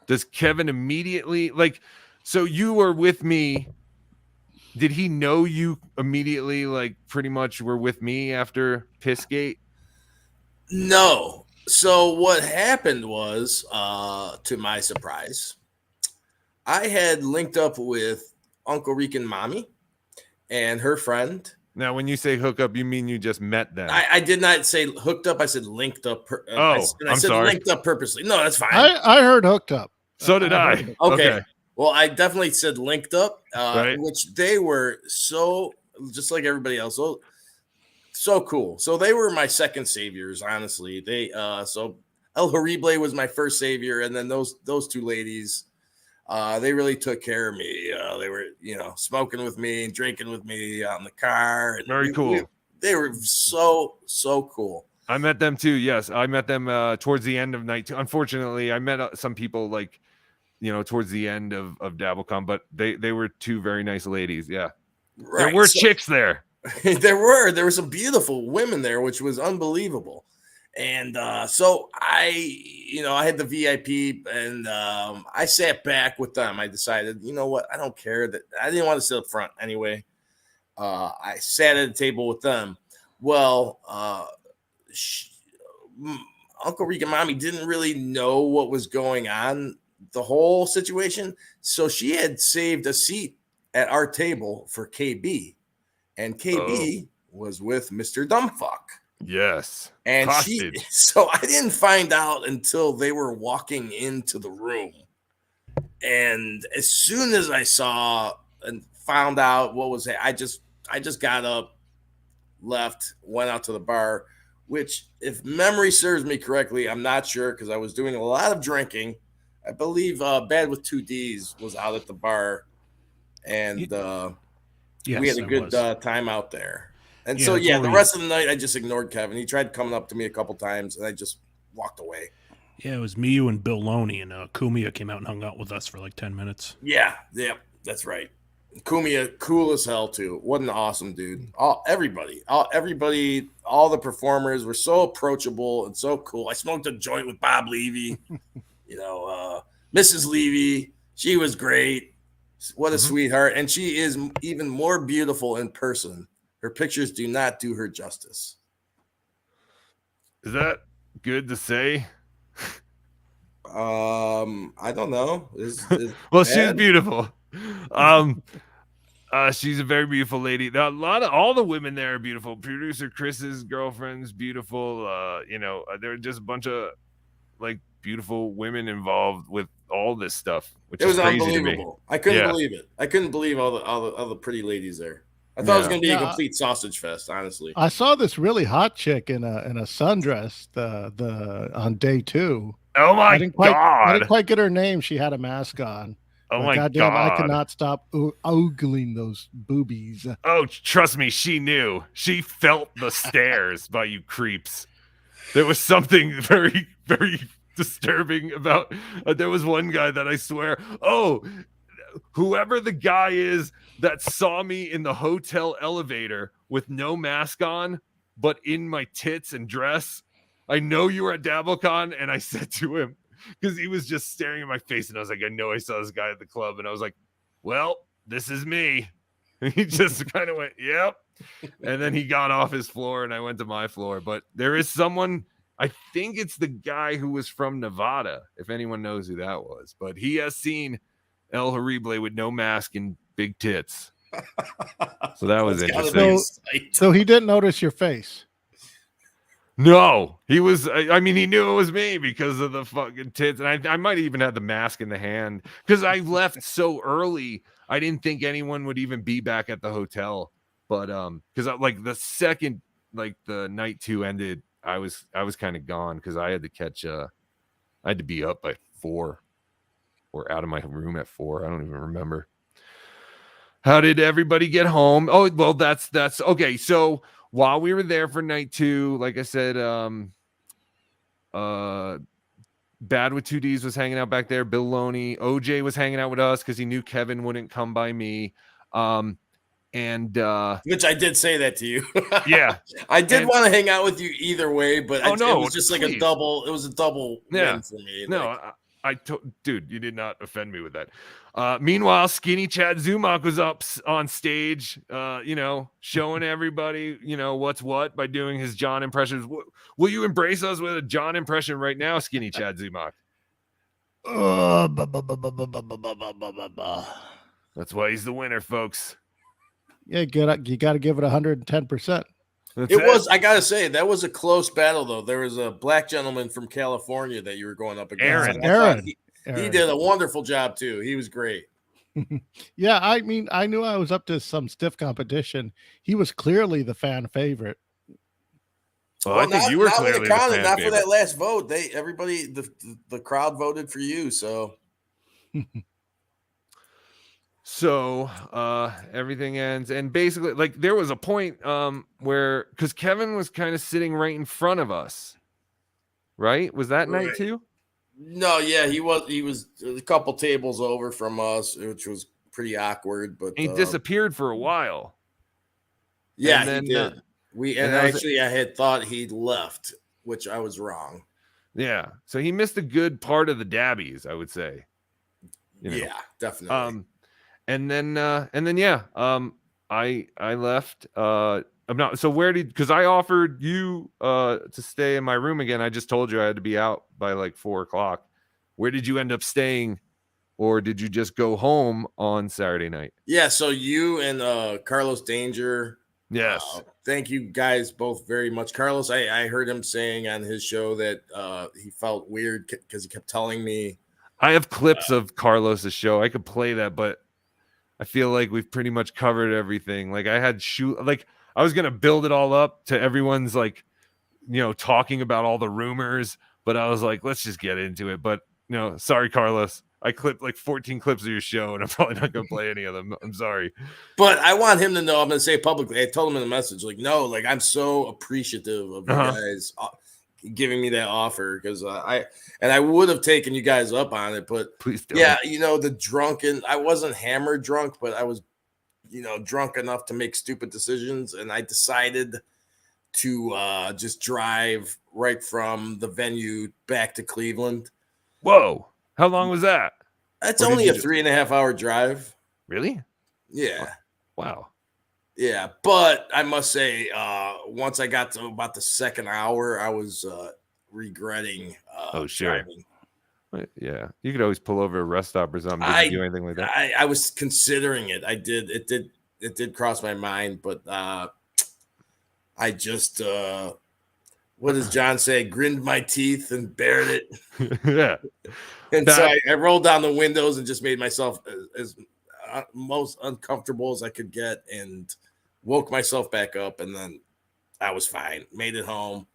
does Kevin immediately so you were with me? Did he know you immediately, pretty much were with me after PissGate? No. So what happened was, to my surprise, I had linked up with Uncle Rican Mommy and her friend. Now, when you say hook up, you mean you just met them? I did not say hooked up. I said linked up. I said sorry. Linked up purposely. No, that's fine. I heard hooked up. So did I. Okay. Well, I definitely said linked up, right. Which they were so, just like everybody else, so cool. So they were my second saviors, honestly. They so El Horrible was my first savior, and then those two ladies, they really took care of me. They were, smoking with me and drinking with me out in the car. And very cool. They were so cool. I met them too. Yes, I met them towards the end of night 2. Unfortunately, I met some people towards the end of DabbleCon, but they were two very nice ladies. Yeah, right. There were chicks there. There were some beautiful women there, which was unbelievable. And so I had the VIP, and I sat back with them. I decided, you know what? I don't care that I didn't want to sit up front anyway. I sat at a table with them. Well, Uncle Rick and Mommy didn't really know what was going on, the whole situation. So she had saved a seat at our table for KB, and KB was with Mr. Dumbfuck. Yes. And Hostage. so I didn't find out until they were walking into the room. And as soon as I saw and found out what was it, I just got up, left, went out to the bar, which, if memory serves me correctly, I'm not sure because I was doing a lot of drinking. I believe Bad with 2 Ds was out at the bar, and Yes, we had a it good was. time out there. And Yeah, so, it's the only- rest of the night, I just ignored Kevin. He tried coming up to me a couple times, and I just walked away. Yeah, it was me, you, and Bill Loney, and Kumia came out and hung out with us for like 10 minutes. Yeah, that's right. Kumia, cool as hell too. What an awesome dude. Everybody, all the performers were so approachable and so cool. I smoked a joint with Bob Levy. Mrs. Levy, she was great. What a sweetheart, and she is even more beautiful in person. Her pictures do not do her justice. Is that good to say? I don't know. Well, she's beautiful. She's a very beautiful lady. All the women there are beautiful. Producer Chris's girlfriend's beautiful. There are just a bunch of like beautiful women involved with all this stuff, which it was is crazy unbelievable. To me. I couldn't believe it. I couldn't believe all the pretty ladies there. I thought it was going to be a complete sausage fest, honestly. I saw this really hot chick in a sundress on day 2. Oh my I didn't God. quite get her name. She had a mask on. Oh But my goddamn, God. I could not stop ogling those boobies. Oh, trust me, she knew. She felt the stares by you creeps. There was something very, very disturbing about. There was one guy that I swear, whoever the guy is that saw me in the hotel elevator with no mask on, but in my tits and dress, I know you were at DabbleCon, and I said to him, because he was just staring in my face, and I was like, I know I saw this guy at the club, and I was like, well, this is me. And he just kind of went, yep. And then he got off his floor, and I went to my floor. But there is someone, I think it's the guy who was from Nevada, if anyone knows who that was. But he has seen El Horrible with no mask and big tits. So that was interesting. So he didn't notice your face. No, he was. I mean, he knew it was me because of the fucking tits, and I might even have the mask in the hand because I left so early. I didn't think anyone would even be back at the hotel, but because like the second like the night 2 ended, I was kind of gone because I had to catch. I had to be up by 4 or out of my room at 4. I don't even remember. How did everybody get home? Oh, well, that's okay. So while we were there for night 2, like I said, Bad with 2 Ds was hanging out back there. Bill Loney, OJ was hanging out with us because he knew Kevin wouldn't come by me. And which I did say that to you. Yeah, I did want to hang out with you either way, but it was just like please. a double. It was a double win for me. No, dude, you did not offend me with that. Meanwhile, Skinny Chad Zumach was up on stage, showing everybody, what's what by doing his John impressions. Will you embrace us with a John impression right now, Skinny Chad Zumach? That's why he's the winner, folks. Yeah, you got to give it 110%. I gotta say, that was a close battle, though. There was a black gentleman from California that you were going up against. Aaron. He did a wonderful job too. He was great. Yeah, I mean, I knew I was up to some stiff competition. He was clearly the fan favorite. Well, I think you were clearly the fan not favorite. For that last vote. The crowd voted for you. So. So everything ends, and basically, like, there was a point where, because Kevin was kind of sitting right in front of us, right? Was that night 2? No, yeah, he was a couple tables over from us, which was pretty awkward. But he disappeared for a while. Yeah, he did. I had thought he'd left. which I was wrong. Yeah. So he missed a good part of the dabbies, I would say. You know? Yeah, definitely. And then I left. I'm not. So because I offered you to stay in my room again. I just told you I had to be out by like 4:00. Where did you end up staying, or did you just go home on Saturday night? Yeah, so you and Carlos Danger. Yes. Thank you guys both very much. Carlos, I heard him saying on his show that he felt weird because he kept telling me. I have clips of Carlos's show. I could play that, but I feel like we've pretty much covered everything. Like I was gonna build it all up to everyone's like, talking about all the rumors, but I was like, let's just get into it. But no, sorry, Carlos. I clipped like 14 clips of your show, and I'm probably not gonna play any of them. I'm sorry. But I want him to know. I'm gonna say it publicly. I told him in the message, like, no, like I'm so appreciative of you guys giving me that offer because I would have taken you guys up on it, but please don't. Yeah, I wasn't hammered drunk, but I was, drunk enough to make stupid decisions, and I decided to just drive right from the venue back to Cleveland. Whoa. How long was that? That's only a 3.5 hour drive. Really? Yeah. Wow. Yeah, but I must say, once I got to about the second hour, I was regretting driving. Yeah, you could always pull over a rest stop or something. Did you do anything like that? I was considering it. I did. It did cross my mind, but I just what does John say? Grinned my teeth and bared it. Yeah. And so I rolled down the windows and just made myself as most uncomfortable as I could get, and woke myself back up, and then I was fine. Made it home.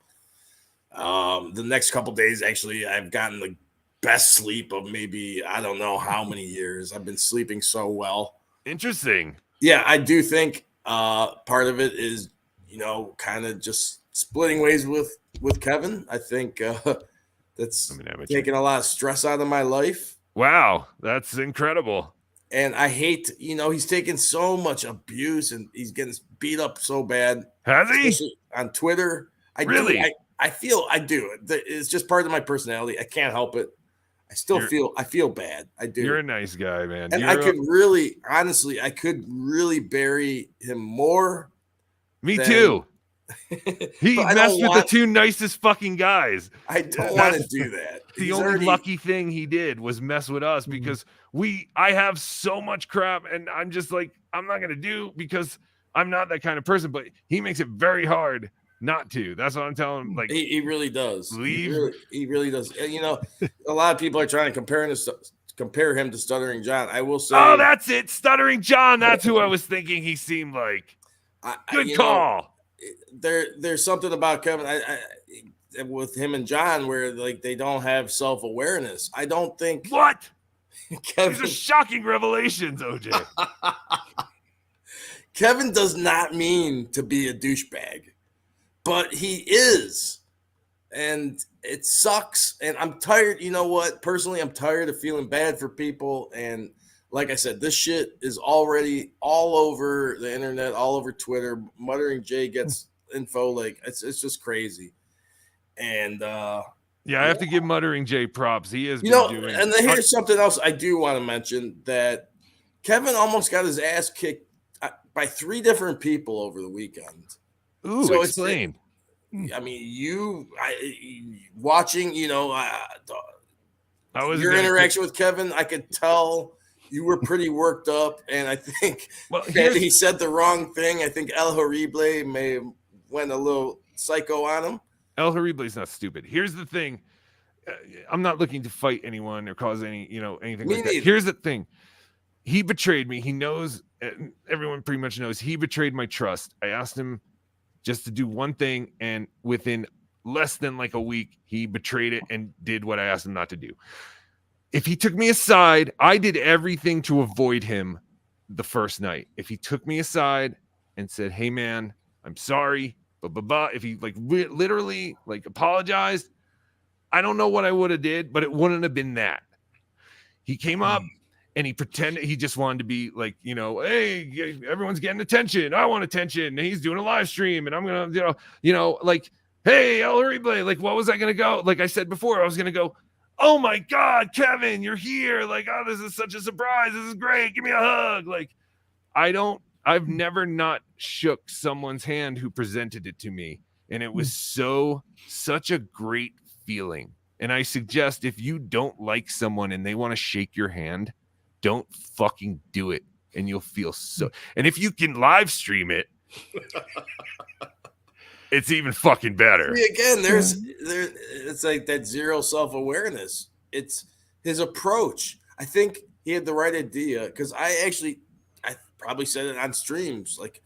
The next couple days, actually, I've gotten the best sleep of maybe I don't know how many years. I've been sleeping so well. Interesting. Yeah, I do think part of it is kind of just splitting ways with Kevin. I think that's taking a lot of stress out of my life. Wow, that's incredible. And I hate, he's taking so much abuse and he's getting beat up so bad. Has he? On Twitter. I do. It's just part of my personality. I can't help it. I feel bad. I do. You're a nice guy, man. And I could really bury him more. Me too. He messed with the two nicest fucking guys. I don't want to do that. The only lucky thing he did was mess with us because I have so much crap, and I'm just like, I'm not going to do because I'm not that kind of person, but he makes it very hard not to. That's what I'm telling him. Like he really does. Leave. He really does. A lot of people are trying to compare him to Stuttering John. I will say. Oh, that's it. Stuttering John. That's who I was thinking he seemed like. Good call. There's something about Kevin with him and John where like they don't have self-awareness. I don't think what Kevin, these are shocking revelations, OJ. Kevin does not mean to be a douchebag, but he is, and it sucks. And I'm tired. You know what? Personally, I'm tired of feeling bad for people. And like I said, this shit is already all over the internet, all over Twitter. Muttering Jay gets info. Like it's just crazy. And I have to give Muttering Jay props. He is, doing. And then here's something else I do want to mention, that Kevin almost got his ass kicked by 3 different people over the weekend. Ooh, so explain. I mean, watching, your interaction with Kevin, I could tell you were pretty worked up, and I think he said the wrong thing. I think El Horrible may have went a little psycho on him. El Horrible is not stupid. Here's the thing. I'm not looking to fight anyone or cause anything like that. Here's the thing. He betrayed me. He knows, everyone pretty much knows, he betrayed my trust. I asked him just to do one thing, and within less than like a week, he betrayed it and did what I asked him not to do. If he took me aside, I did everything to avoid him the first night. If he took me aside and said, hey man, I'm sorry, if he like literally like apologized, I don't know what I would have did, but it wouldn't have been that. He came up and he pretended he just wanted to be like, hey, everyone's getting attention. I want attention. And he's doing a live stream, and I'm gonna, like, hey, El Horrible, like, what was I going to go? Like I said before, I was going to go, oh my God, Kevin, you're here. Like, oh, this is such a surprise. This is great. Give me a hug. Like, I've never not shook someone's hand who presented it to me. And it was such a great feeling. And I suggest if you don't like someone and they want to shake your hand, don't fucking do it. And you'll feel so. And if you can live stream it, it's even fucking better. See, again, it's like that zero self-awareness. It's his approach. I think he had the right idea because I probably said it on streams. Like,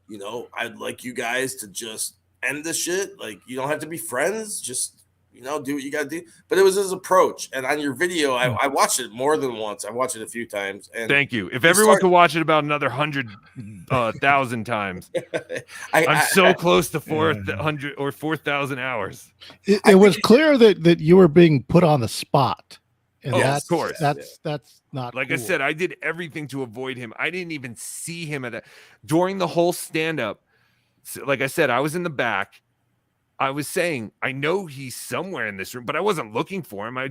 you know, I'd like you guys to just end this shit. Like, you don't have to be friends. Just, you know, do what you got to do. But it was his approach. And on your video, I watched it more than once. I watched it a few times. And thank you. If everyone could watch it about another 100,000 times, I'm so close to 400 or 4,000 hours. It was clear that you were being put on the spot. And of course. That's not like cool. I said, I did everything to avoid him. I didn't even see him during the whole stand-up. So, like I said, I was in the back. I was saying, I know he's somewhere in this room, but I wasn't looking for him. I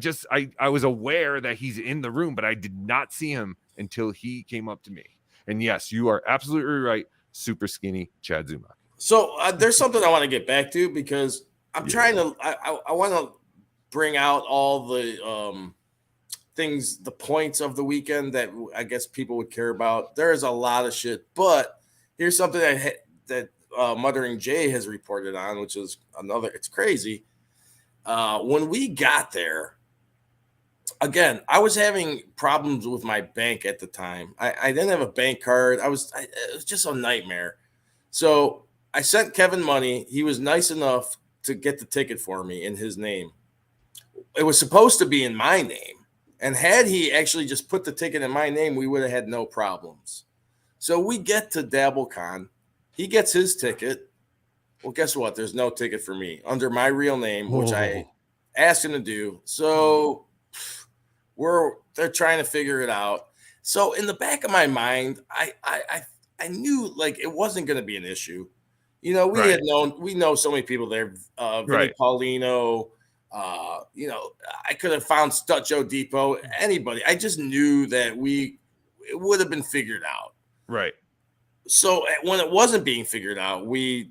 was aware that he's in the room, but I did not see him until he came up to me. And yes, you are absolutely right. Super skinny Chad Zuma. So there's something I want to get back to because I'm trying to, I want to bring out all the things, the points of the weekend that I guess people would care about. There is a lot of shit, but here's something that Muttering Jay has reported on, which is it's crazy. When we got there, again, I was having problems with my bank at the time. I didn't have a bank card. It was just a nightmare. So I sent Kevin money. He was nice enough to get the ticket for me in his name. It was supposed to be in my name. And had he actually just put the ticket in my name, we would have had no problems. So we get to DabbleCon. He gets his ticket. Well, guess what? There's no ticket for me under my real name, which I asked him to do. So they're trying to figure it out. So in the back of my mind, I knew like it wasn't going to be an issue. You know, we know so many people there. Vinny Paulino. You know, I could have found Stutcho Depot, anybody. I just knew that it would have been figured out. Right. So when it wasn't being figured out, we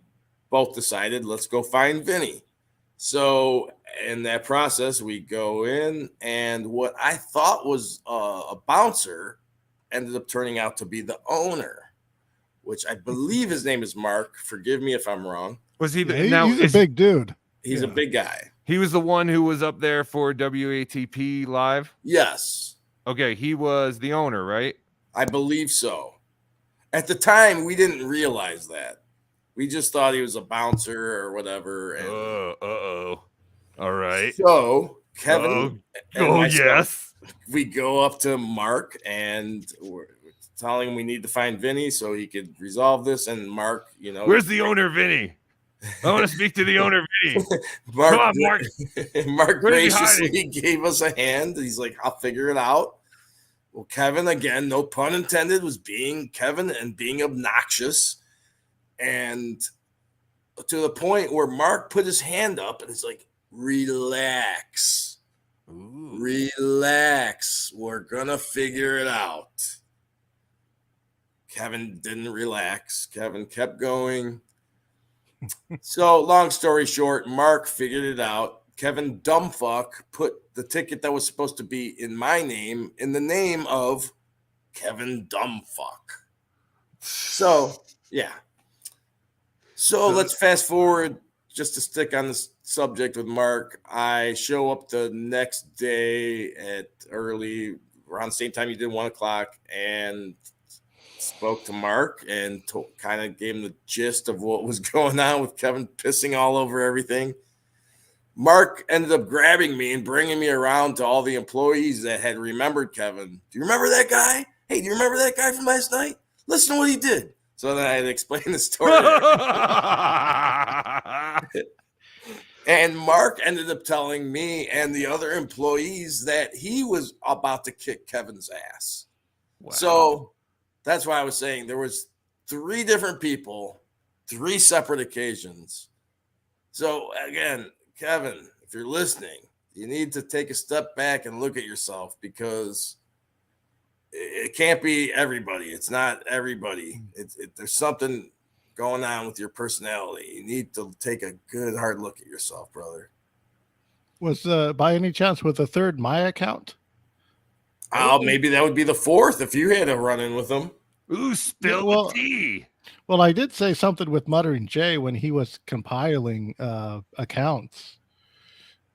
both decided, let's go find Vinny. So in that process, we go in, and what I thought was a bouncer ended up turning out to be the owner, which I believe his name is Mark. Forgive me if I'm wrong. Was he? He's a big dude. He's a big guy. He was the one who was up there for WATP Live? Yes. Okay, he was the owner, right? I believe so. At the time, we didn't realize that. We just thought he was a bouncer or whatever. And all right. So Kevin and myself, yes. We go up to Mark and we're telling him we need to find Vinny so he could resolve this. And Mark, you know, where's the owner, Vinny? I want to speak to the owner, Vinny. Mark, come on, Mark. Mark graciously gave us a hand. He's like, I'll figure it out. Well, Kevin, again, no pun intended, was being Kevin and being obnoxious. And to the point where Mark put his hand up and he's like, relax. Ooh. Relax. We're going to figure it out. Kevin didn't relax. Kevin kept going. So long story short, Mark figured it out. Kevin dumbfuck put the ticket that was supposed to be in my name in the name of Kevin Dumbfuck. So, yeah. So let's fast forward just to stick on this subject with Mark. I show up the next day at around the same time you did 1 o'clock and spoke to Mark and kind of gave him the gist of what was going on with Kevin pissing all over everything. Mark ended up grabbing me and bringing me around to all the employees that had remembered Kevin. Do you remember that guy? Hey, do you remember that guy from last night? Listen to what he did. So then I had to explain the story. And Mark ended up telling me and the other employees that he was about to kick Kevin's ass. Wow. So that's why I was saying there was 3 different people, 3 separate occasions So again, Kevin, if you're listening, you need to take a step back and look at yourself, because it can't be everybody. It's not everybody. There's something going on with your personality. You need to take a good hard look at yourself, brother. Was by any chance with a third my account? Oh, maybe that would be the fourth if you had a run in with him. Ooh, spill well- the tea. Well, I did say something with Muttering Jay when he was compiling accounts.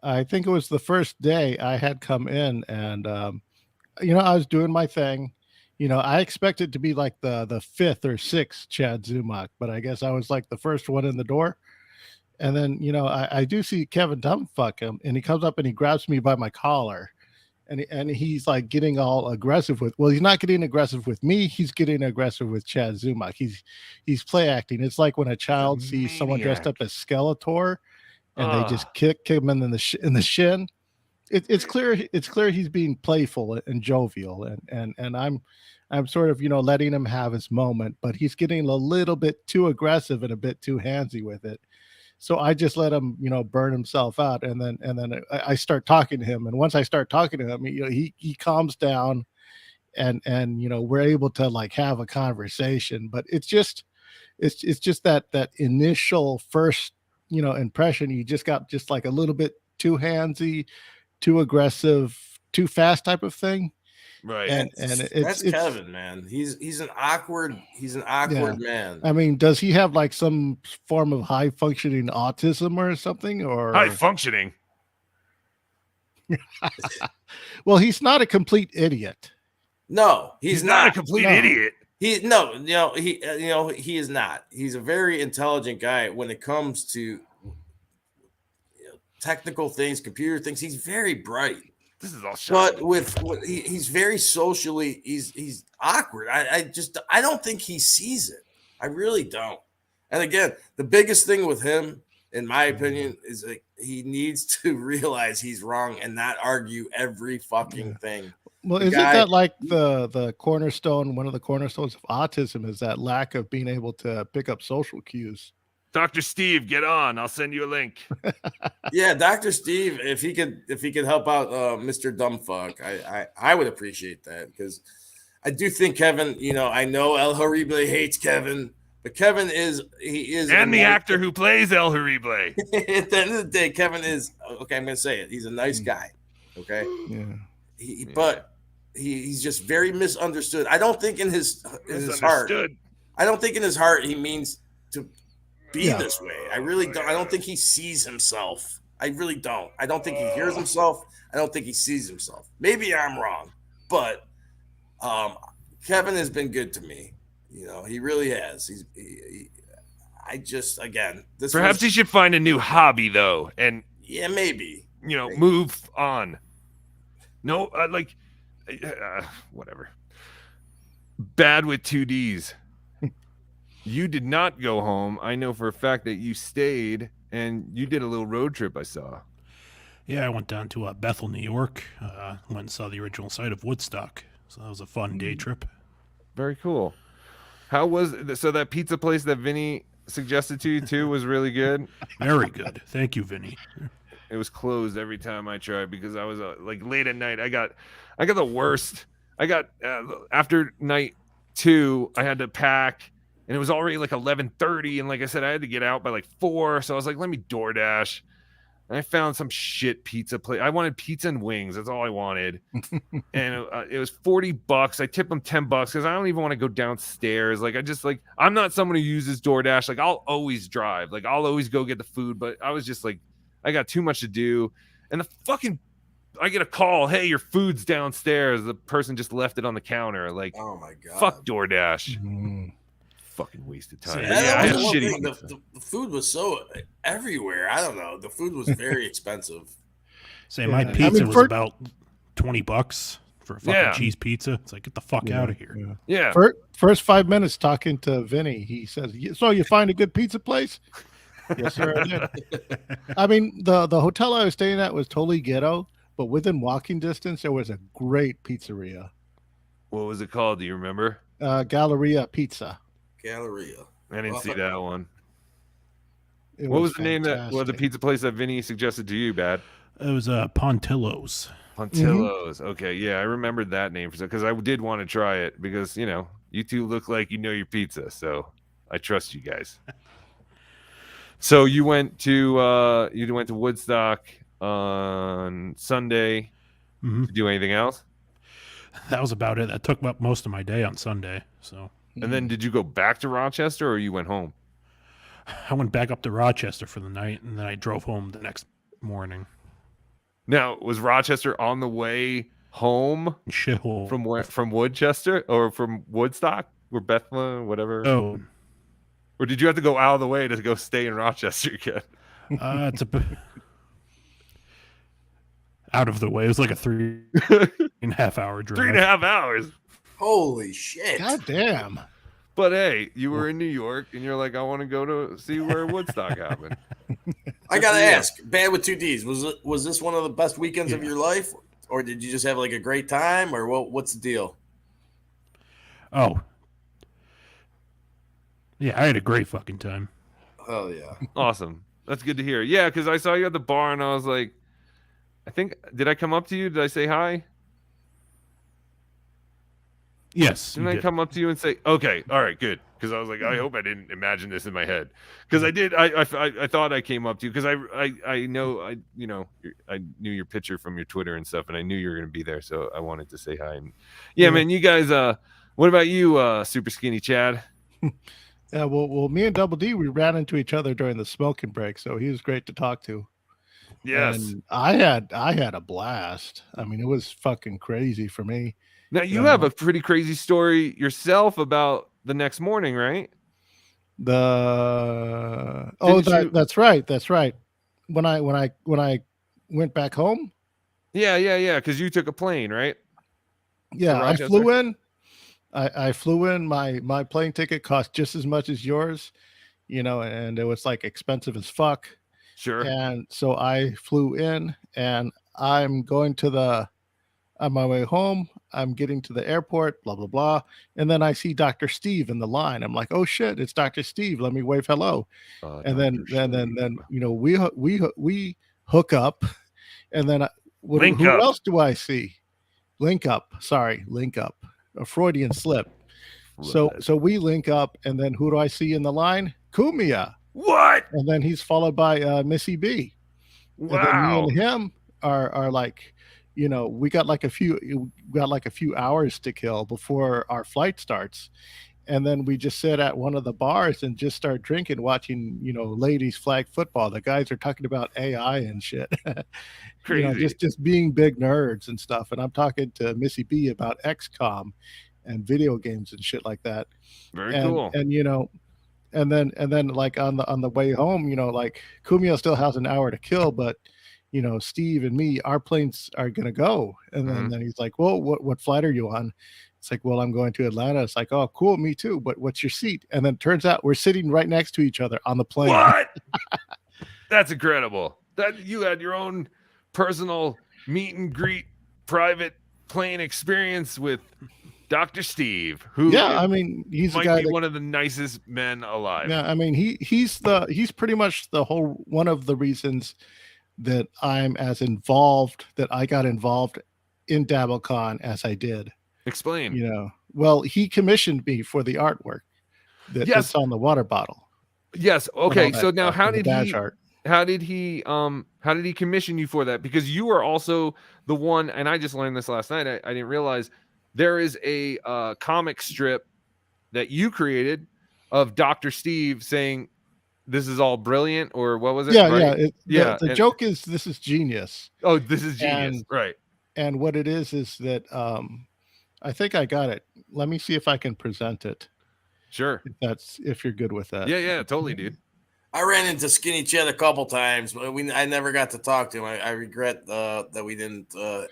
I think it was the first day I had come in, and I was doing my thing. I expected to be like the fifth or sixth Chad Zumach, but I guess I was like the first one in the door. And then I do see Kevin dumbfuck him, and he comes up and he grabs me by my collar, and he's like getting all aggressive with. Well, he's not getting aggressive with me. He's getting aggressive with Chad Zumach. He's play acting. It's like when a child sees someone dressed up as Skeletor, and they just kick him in the shin. It's clear he's being playful and jovial, and I'm sort of letting him have his moment, but he's getting a little bit too aggressive and a bit too handsy with it. So I just let him burn himself out, and then I start talking to him, and once I start talking to him, he calms down, and we're able to like have a conversation. But it's just that initial first impression. You just got just like a little bit too handsy, too aggressive, too fast type of thing. Right. And that's Kevin, man. He's an awkward man. I mean, does he have like some form of high functioning autism or something? Or high functioning? Well, he's not a complete idiot. No, he's not a complete idiot. He is not. He's a very intelligent guy when it comes to technical things, computer things. He's very bright. This is all shocking. But he's very socially, he's awkward. I don't think he sees it. I really don't. And again, the biggest thing with him, in my opinion, is like he needs to realize he's wrong and not argue every fucking thing. Well, isn't that like the cornerstone? One of the cornerstones of autism is that lack of being able to pick up social cues. Dr. Steve, get on. I'll send you a link. Yeah, Dr. Steve, if he could help out Mr. Dumbfuck, I would appreciate that, because I do think Kevin, I know El Horrible hates Kevin, but Kevin is and the actor who plays El Horrible. At the end of the day, Kevin is okay. I'm gonna say it. He's a nice guy. Okay. Yeah. But he's just very misunderstood. I don't think in his heart. I don't think in his heart he means to be this way. I really don't. I don't think he sees himself. I really don't. I don't think he hears himself. I don't think he sees himself. Maybe I'm wrong, but Kevin has been good to me. He really has. Perhaps he should find a new hobby though, and maybe move on. No, whatever. Bad with 2Ds. You did not go home. I know for a fact that you stayed and you did a little road trip, I saw. Yeah, I went down to Bethel, New York. Went and saw the original site of Woodstock. So that was a fun day trip. Very cool. How was so that pizza place that Vinny suggested to you too was really good? Very good. Thank you, Vinny. It was closed every time I tried because I was late at night. I got the worst. I got after night 2, I had to pack. And it was already like 11:30, and like I said, I had to get out by like 4. So I was like, "Let me DoorDash." And I found some shit pizza place. I wanted pizza and wings. That's all I wanted. And it was $40. I tipped them $10 because I don't even want to go downstairs. Like I'm not someone who uses DoorDash. Like I'll always drive. Like I'll always go get the food. But I was just like, I got too much to do. And I get a call. Hey, your food's downstairs. The person just left it on the counter. Like, oh my god, fuck DoorDash. Fucking wasted time. The food was so everywhere. I don't know. The food was very expensive. My pizza was about $20 for a fucking cheese pizza. It's like, get the fuck out of here. Yeah. First 5 minutes talking to Vinny, he says, "So you find a good pizza place?" Yes, sir, I did. I mean, the hotel I was staying at was totally ghetto, but within walking distance, there was a great pizzeria. What was it called? Do you remember? Galleria Pizza. Galleria. I didn't see that one. It What was the name that the fantastic. pizza place that Vinny suggested to you, Bad? It was Pontillo's. Pontillo's. Okay, yeah, I remembered that name because I did want to try it because you two look like you know your pizza, so I trust you guys. So you went to Woodstock on Sunday. Mhm. To do anything else? That was about it. That took up most of my day on Sunday. So, And then did you go back to Rochester or you went home? I went back up to Rochester for the night, and then I drove home the next morning. Now, was Rochester on the way home Shithole. from where? From Woodchester or from Woodstock or Bethlehem, whatever? Oh, Or did you have to go out of the way to go stay in Rochester again? it's out of the way. It was like a 3.5 hour drive. 3.5 hours. Holy shit! God damn. But hey, you were in New York and you're like, I want to go to see where Woodstock happened. I gotta ask, Bad with 2 Ds. Was this one of the best weekends of your life, or did you just have like a great time, or what's the deal? Oh, yeah, I had a great fucking time. Oh yeah, Awesome. That's good to hear. Yeah, because I saw you at the bar and I was like, did I come up to you? Did I say hi? Yes, Didn't I come up to you and say, okay, all right, good? Because I was like, I hope I didn't imagine this in my head. Because I did. I thought I came up to you because I knew your picture from your Twitter and stuff, and I knew you were going to be there, so I wanted to say hi. And yeah, man, you guys. What about you, Super Skinny Chad? Yeah, well, me and Double D, we ran into each other during the smoking break, so he was great to talk to. Yes. And I had a blast. I mean, it was fucking crazy for me. Now you have a pretty crazy story yourself about the next morning, right? That's right. When I went back home. Yeah. Because you took a plane, right? Yeah, I flew in. I flew in. My plane ticket cost just as much as yours, and it was like expensive as fuck. Sure. And so I flew in, and I'm going on my way home. I'm getting to the airport, blah, blah, blah. And then I see Dr. Steve in the line. I'm like, oh shit, it's Dr. Steve. Let me wave hello. And then we hook up. And then who else do I see? Link up. A Freudian slip. So we link up, and then who do I see in the line? Kumia. What? And then he's followed by Missy B. Wow. And then me and him are like, we got like a few hours to kill before our flight starts. And then we just sit at one of the bars and just start drinking, watching, ladies flag football. The guys are talking about AI and shit. Crazy. Just being big nerds and stuff. And I'm talking to Missy B about XCOM and video games and shit like that. Very cool. And then like on the way home, like Kumio still has an hour to kill, but Steve and me, our planes are gonna go. And then he's like, well, what flight are you on? It's like, well, I'm going to Atlanta. It's like, oh, cool, me too. But what's your seat? And then it turns out we're sitting right next to each other on the plane. What? That's incredible. That you had your own personal meet and greet, private plane experience with Dr. Steve, who he's might a guy be one of the nicest men alive. Yeah, I mean, he's pretty much the whole one of the reasons that I got involved in DabbleCon as I did. Explain. Well, he commissioned me for the artwork that's on the water bottle. Yes. Okay. So now how did he commission you for that? Because you are also the one, and I just learned this last night. I didn't realize there is a comic strip that you created of Dr. Steve saying, "This is all brilliant," or what was it? Yeah, yeah. The joke is, "This is genius." Oh, this is genius, right? And what it is that I think I got it. Let me see if I can present it. Sure. If you're good with that. Yeah, totally, dude. I ran into Skinny Chad a couple times, but I never got to talk to him. I regret that we didn't. I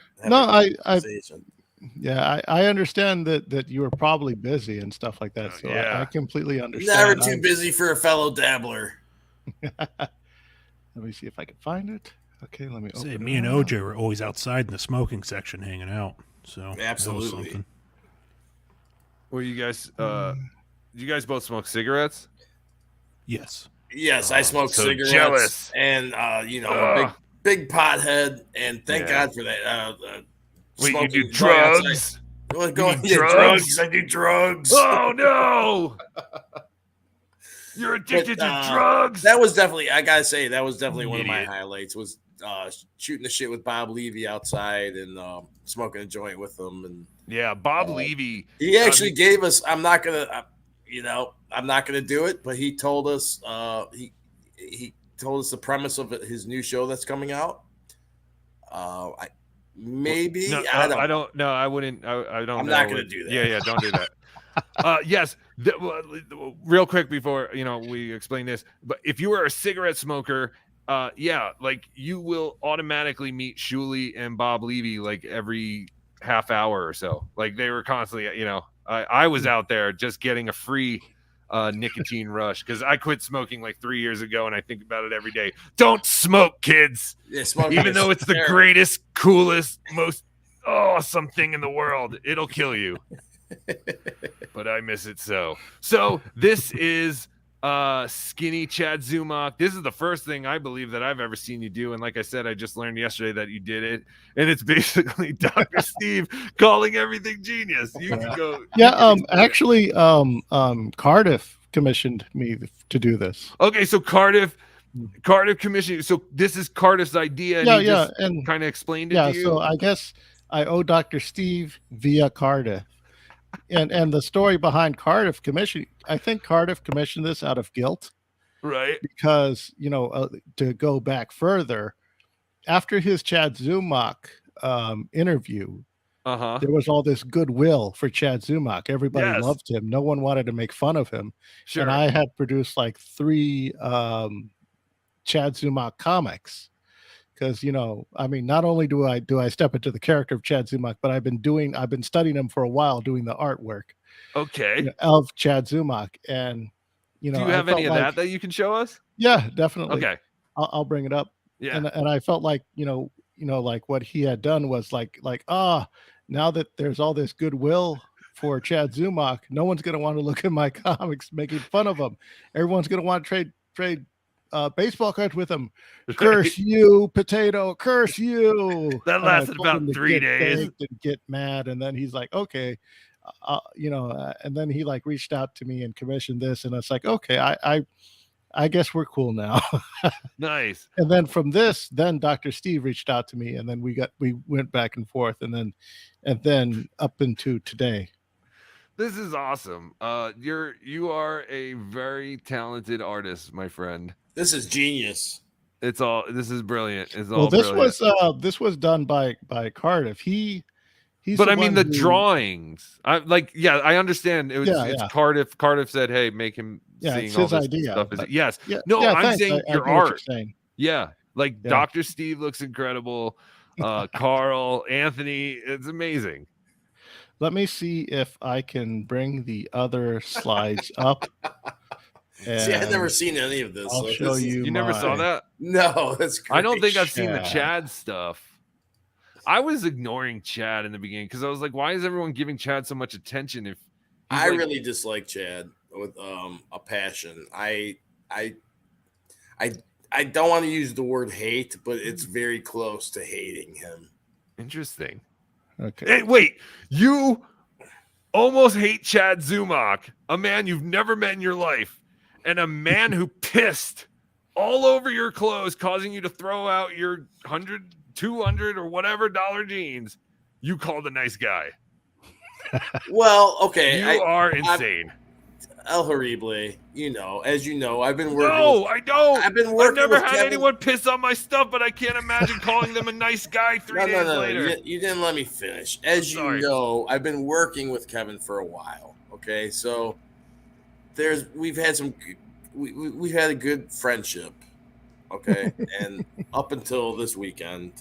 understand that you were probably busy and stuff like that. So I completely understand. Never too busy for a fellow dabbler. Let me see if I can find it. Okay, let me open it. Me and OJ were always outside in the smoking section hanging out. So absolutely. Were you guys? Did you guys both smoke cigarettes? Yes. Yes, I smoke so cigarettes, jealous. and you know, I'm a big pothead, and thank Yeah. God for that. Wait, you smoking, do going outside- drugs? Well, You going, mean yeah, drugs? I do drugs. Oh no! You're addicted But, to drugs. That was definitely, I gotta say, that was definitely one of my Idiot. highlights. Was shooting the shit with Bob Levy outside and smoking a joint with him. And Yeah, Bob Levy. he actually gave us. I'm not gonna do it, but he told us. He told us the premise of his new show that's coming out. I wouldn't. I don't. I'm not gonna do that. Yeah, don't do that. Yes. Real quick before we explain this, but if you are a cigarette smoker, like you will automatically meet Shuli and Bob Levy like every half hour or so. Like they were constantly, I was out there just getting a free nicotine rush because I quit smoking like 3 years ago, and I think about it every day. Don't smoke, kids. Yeah, smoking Even is though it's the terrible. greatest, coolest, most awesome thing in the world, it'll kill you. But I miss it so. So this is skinny Chad Zumach. This is the first thing I believe that I've ever seen you do, and like I said, I just learned yesterday that you did it, and it's basically Dr. Steve calling everything genius. You can go. Actually, Cardiff commissioned me to do this. Okay, so Cardiff commissioned. So this is Cardiff's idea, and he just kind of explained it to you. So I guess I owe Dr. Steve via Cardiff. And the story behind Cardiff commission, I think Cardiff commissioned this out of guilt, right? Because to go back further, after his Chad Zumach interview, there was all this goodwill for Chad Zumach. Everybody loved him. No one wanted to make fun of him. Sure. And I had produced like 3 Chad Zumach comics. Because not only do I step into the character of Chad Zumach, but I've been studying him for a while, doing the artwork. Okay. Of Chad Zumach, and do you have any of that you can show us? Yeah, definitely. Okay, I'll bring it up. Yeah, and I felt like like what he had done was like now that there's all this goodwill for Chad Zumach, no one's gonna want to look at my comics making fun of him. Everyone's gonna want to trade baseball cards with him. Curse you, potato! Curse you! That lasted about 3 days. And get mad, and then he's like, okay, and then he like reached out to me and commissioned this, and it's like, okay, I guess we're cool now. Nice. And then from this, then Dr. Steve reached out to me, and then we went back and forth, and then up into today. This is awesome. You are a very talented artist, my friend. This is genius. This is brilliant. It's all brilliant. This was done by Cardiff. But I mean the drawings. I understand. It's Cardiff. Cardiff said, "Hey, make him seeing it's all his this idea, stuff." I'm thanks. saying your I art. saying. Yeah, Dr. Steve looks incredible. Carl, Anthony, it's amazing. Let me see if I can bring the other slides up. See, I've never seen any of this. I'll show you. You never saw that? No, that's great. I don't think I've seen the Chad stuff. I was ignoring Chad in the beginning because I was like, why is everyone giving Chad so much attention? If I really dislike Chad with a passion. I don't want to use the word hate, but it's very close to hating him. Interesting. Okay. Hey, wait, you almost hate Chad Zumach, a man you've never met in your life, and a man who pissed all over your clothes, causing you to throw out your $100, $200, or whatever dollar jeans. You called a nice guy. Well, okay. You are insane. El Horrible, as you know, I've been working. No, I don't. I've been working. I've never had anyone piss on my stuff, but I can't imagine calling them a nice guy 3 days later. You didn't let me finish. As you know, I've been working with Kevin for a while. Okay, so we've had a good friendship. Okay, and up until this weekend.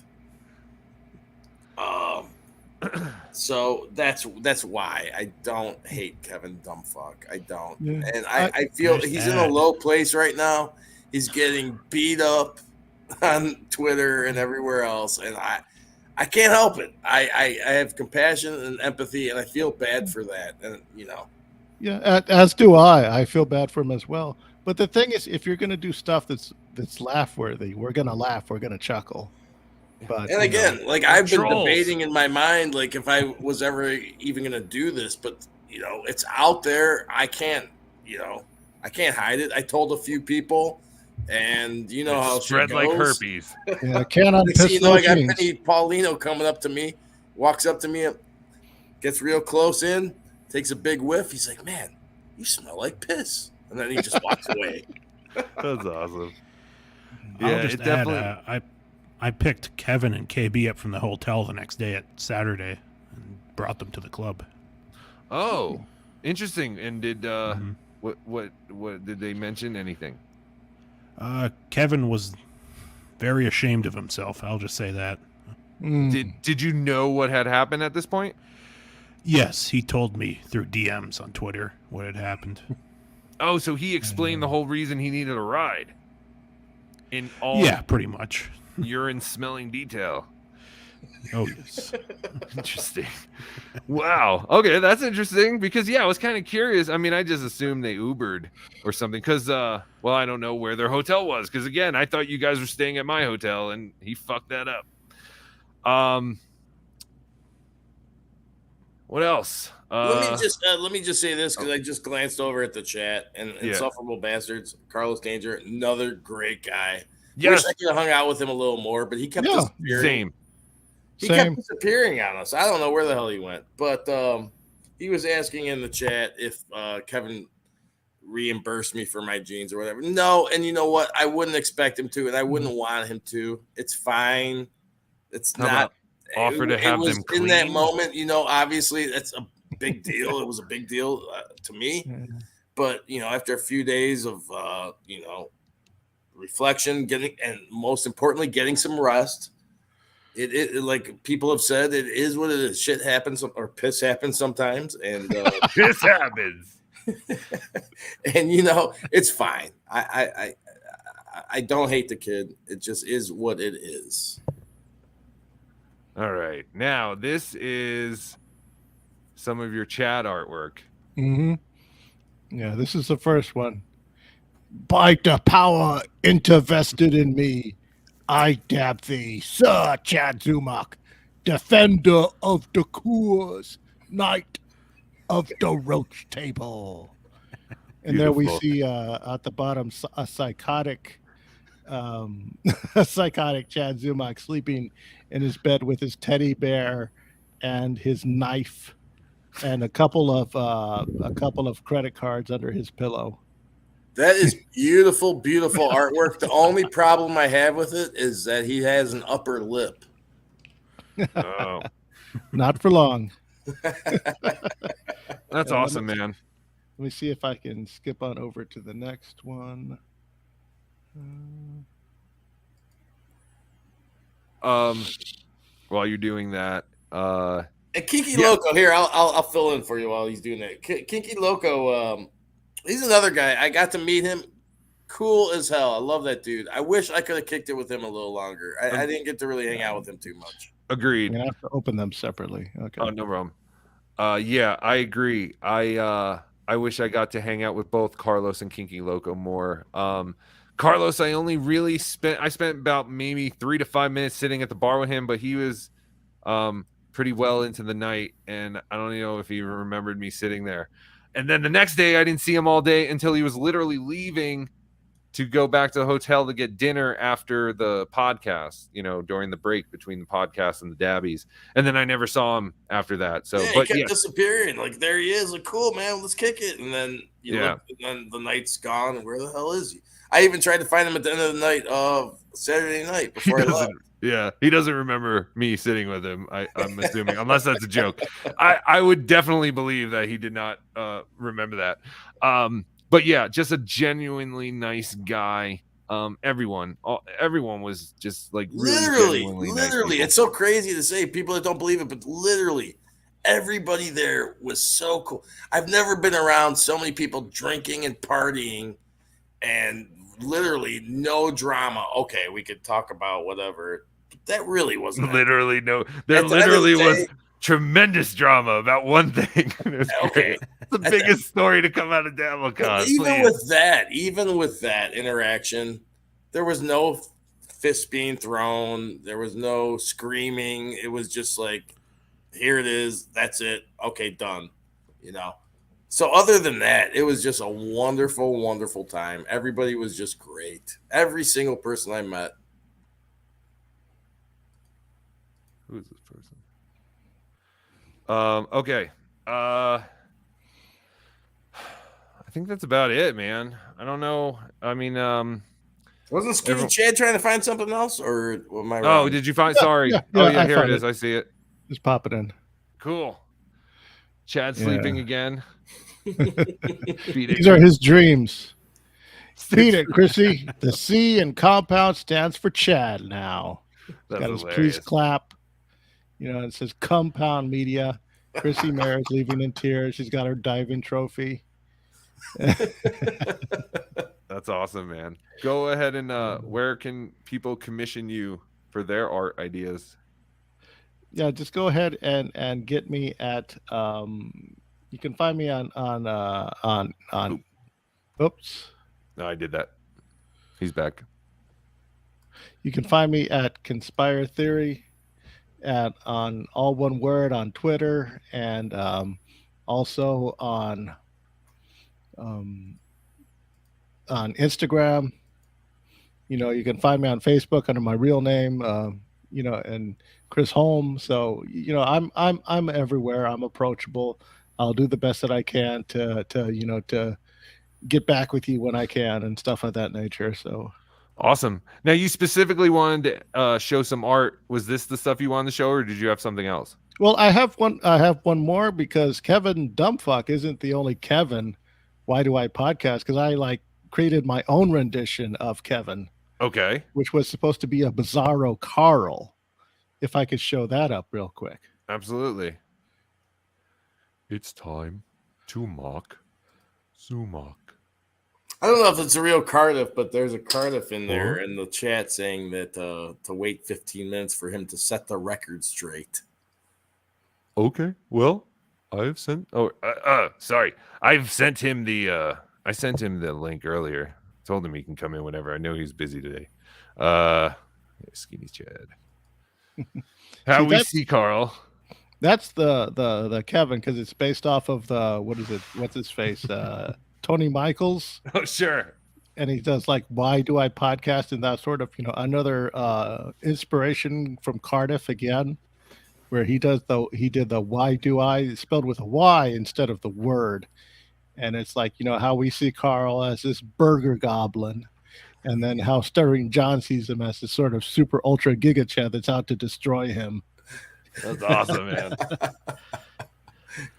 So that's why I don't hate Kevin Dumbfuck. I don't. Yeah. And I feel he's in a low place right now. He's getting beat up on Twitter and everywhere else. And I can't help it. I have compassion and empathy, and I feel bad for that. And Yeah, as do I. I feel bad for him as well. But the thing is, if you're gonna do stuff that's laugh worthy, we're gonna laugh, we're gonna chuckle. But And again, like I've been Trolls. debating in my mind, like if I was ever even gonna do this, but it's out there. I can't hide it. I told a few people, and you know how Spread shit like goes. herpes. yeah, can't Next thing unpiss you know, I those got jeans. Penny Paulino coming up to me, walks up to me, gets real close in, takes a big whiff. He's like, "Man, you smell like piss," and then he just walks away. That's awesome. I'll Yeah, just it add, definitely. I picked Kevin and KB up from the hotel the next day at Saturday and brought them to the club. Oh, interesting. And did Mhm. what did they mention? Anything? Kevin was very ashamed of himself. I'll just say that. Mm. Did you know what had happened at this point? Yes, he told me through DMs on Twitter what had happened. Oh, so he explained the whole reason he needed a ride in all Yeah, pretty much. urine smelling detail. Oh, yes. Interesting. Wow. Okay, that's interesting because I was kind of curious. I mean, I just assumed they Ubered or something because I don't know where their hotel was because again, I thought you guys were staying at my hotel and he fucked that up. What else? Let me just say this because I just glanced over at the chat and Insufferable Bastards, Carlos Danger, another great guy. Yes. Wish I could have hung out with him a little more, but he kept disappearing. Same. He kept disappearing on us. I don't know where the hell he went, but he was asking in the chat if Kevin reimbursed me for my jeans or whatever. No, and you know what? I wouldn't expect him to, and I wouldn't want him to. It's fine. It's How not. about offer to have it was them in that cleaned? moment. Obviously that's a big deal. It was a big deal to me, but after a few days of reflection, and most importantly, getting some rest. It like people have said, it is what it is. Shit happens or piss happens sometimes, and This happens. and it's fine. I don't hate the kid. It just is what it is. All right. Now, this is some of your chat artwork. Mm-hmm. Yeah, this is the first one. By the power intervested in me, I dab thee, Sir Chad Zumak, defender of the cause, knight of the roach table. And there we Beautiful. see at the bottom a psychotic Chad Zumak sleeping in his bed with his teddy bear and his knife and a couple of credit cards under his pillow. That is beautiful, beautiful artwork. The only problem I have with it is that he has an upper lip. Oh, Not for long. that's awesome, man. Let me see if I can skip on over to the next one. While you're doing that, And Kinky Loco here, I'll fill in for you while he's doing that. Kinky Loco, he's another guy. I got to meet him. Cool as hell. I love that dude. I wish I could have kicked it with him a little longer. I didn't get to really hang out with him too much. agreed. I have to open them separately. Okay. Oh, no problem. Yeah, I agree. I wish I got to hang out with both Carlos and Kinky Loco more. Carlos, I spent about maybe 3 to 5 minutes sitting at the bar with him, but he was pretty well into the night, and I don't even know if he remembered me sitting there. And then the next day, I didn't see him all day until he was literally leaving to go back to the hotel to get dinner after the podcast, during the break between the podcast and the Dabbies. And then I never saw him after that. So, he kept disappearing. Like, there he is. Like, cool, man. Let's kick it. And then look, and then the night's gone. And where the hell is he? I even tried to find him at the end of the night of Saturday night before I left. Yeah, he doesn't remember me sitting with him, I'm assuming, unless that's a joke. I would definitely believe that he did not remember that. But yeah, just a genuinely nice guy. Everyone was just like really literally. It's so crazy to say, people that don't believe it, but literally everybody there was so cool. I've never been around so many people drinking and partying and literally no drama. Okay, we could talk about whatever. But that really wasn't literally no. There literally was tremendous drama about one thing. It was Okay. great. The biggest story to come out of DabbleCon. Even with that interaction, there was no fist being thrown. There was no screaming. It was just like, here it is. That's it. Okay, done. So other than that, it was just a wonderful, wonderful time. Everybody was just great. Every single person I met. Who is this person? Okay. I think that's about it, man. I don't know. I mean, wasn't Skinny Chad trying to find something else, or am I oh, wrong? did you find? Sorry. yeah, Oh yeah, I here it found is. I see it. Just pop it in. Cool. Chad sleeping again. These are his dreams. Beat it, Chrissy. The C in compound stands for Chad now. He's got his please clap. It says compound media. Chrissy Mayer is leaving in tears. She's got her diving trophy. That's awesome, man. Go ahead and where can people commission you for their art ideas? Yeah, just go ahead and get me at you can find me on oops. No, I did that. He's back. You can find me at Conspire Theory on all one word on Twitter, and also on Instagram. You can find me on Facebook under my real name, and Chris Holm. So I'm everywhere. I'm approachable. I'll do the best that I can to get back with you when I can and stuff of that nature. So awesome. Now, you specifically wanted to show some art. Was this the stuff you wanted to show, or did you have something else? Well, I have one more, because Kevin Dumbfuck isn't the only Kevin. Why do I podcast? Because I created my own rendition of Kevin. Okay. Which was supposed to be a Bizarro Carl. If I could show that up real quick. Absolutely. It's time to mock Sumac. I don't know if it's a real Cardiff, but there's a Cardiff in there in the chat saying that to wait 15 minutes for him to set the record straight. Okay. Well, I've sent. Oh, sorry. I've sent him the. I sent him the link earlier. Told him he can come in whenever. I know he's busy today. Skinny Chad. How we see Carl. That's the Kevin, because it's based off of the what's his face? Tony Michaels. Oh, sure. And he does why do I podcast, and that sort of another inspiration from Cardiff again, where he did the why do I spelled with a Y instead of the word. And it's how we see Carl as this burger goblin, and then how Sterling John sees him as this sort of super ultra giga Chad that's out to destroy him. That's awesome, man.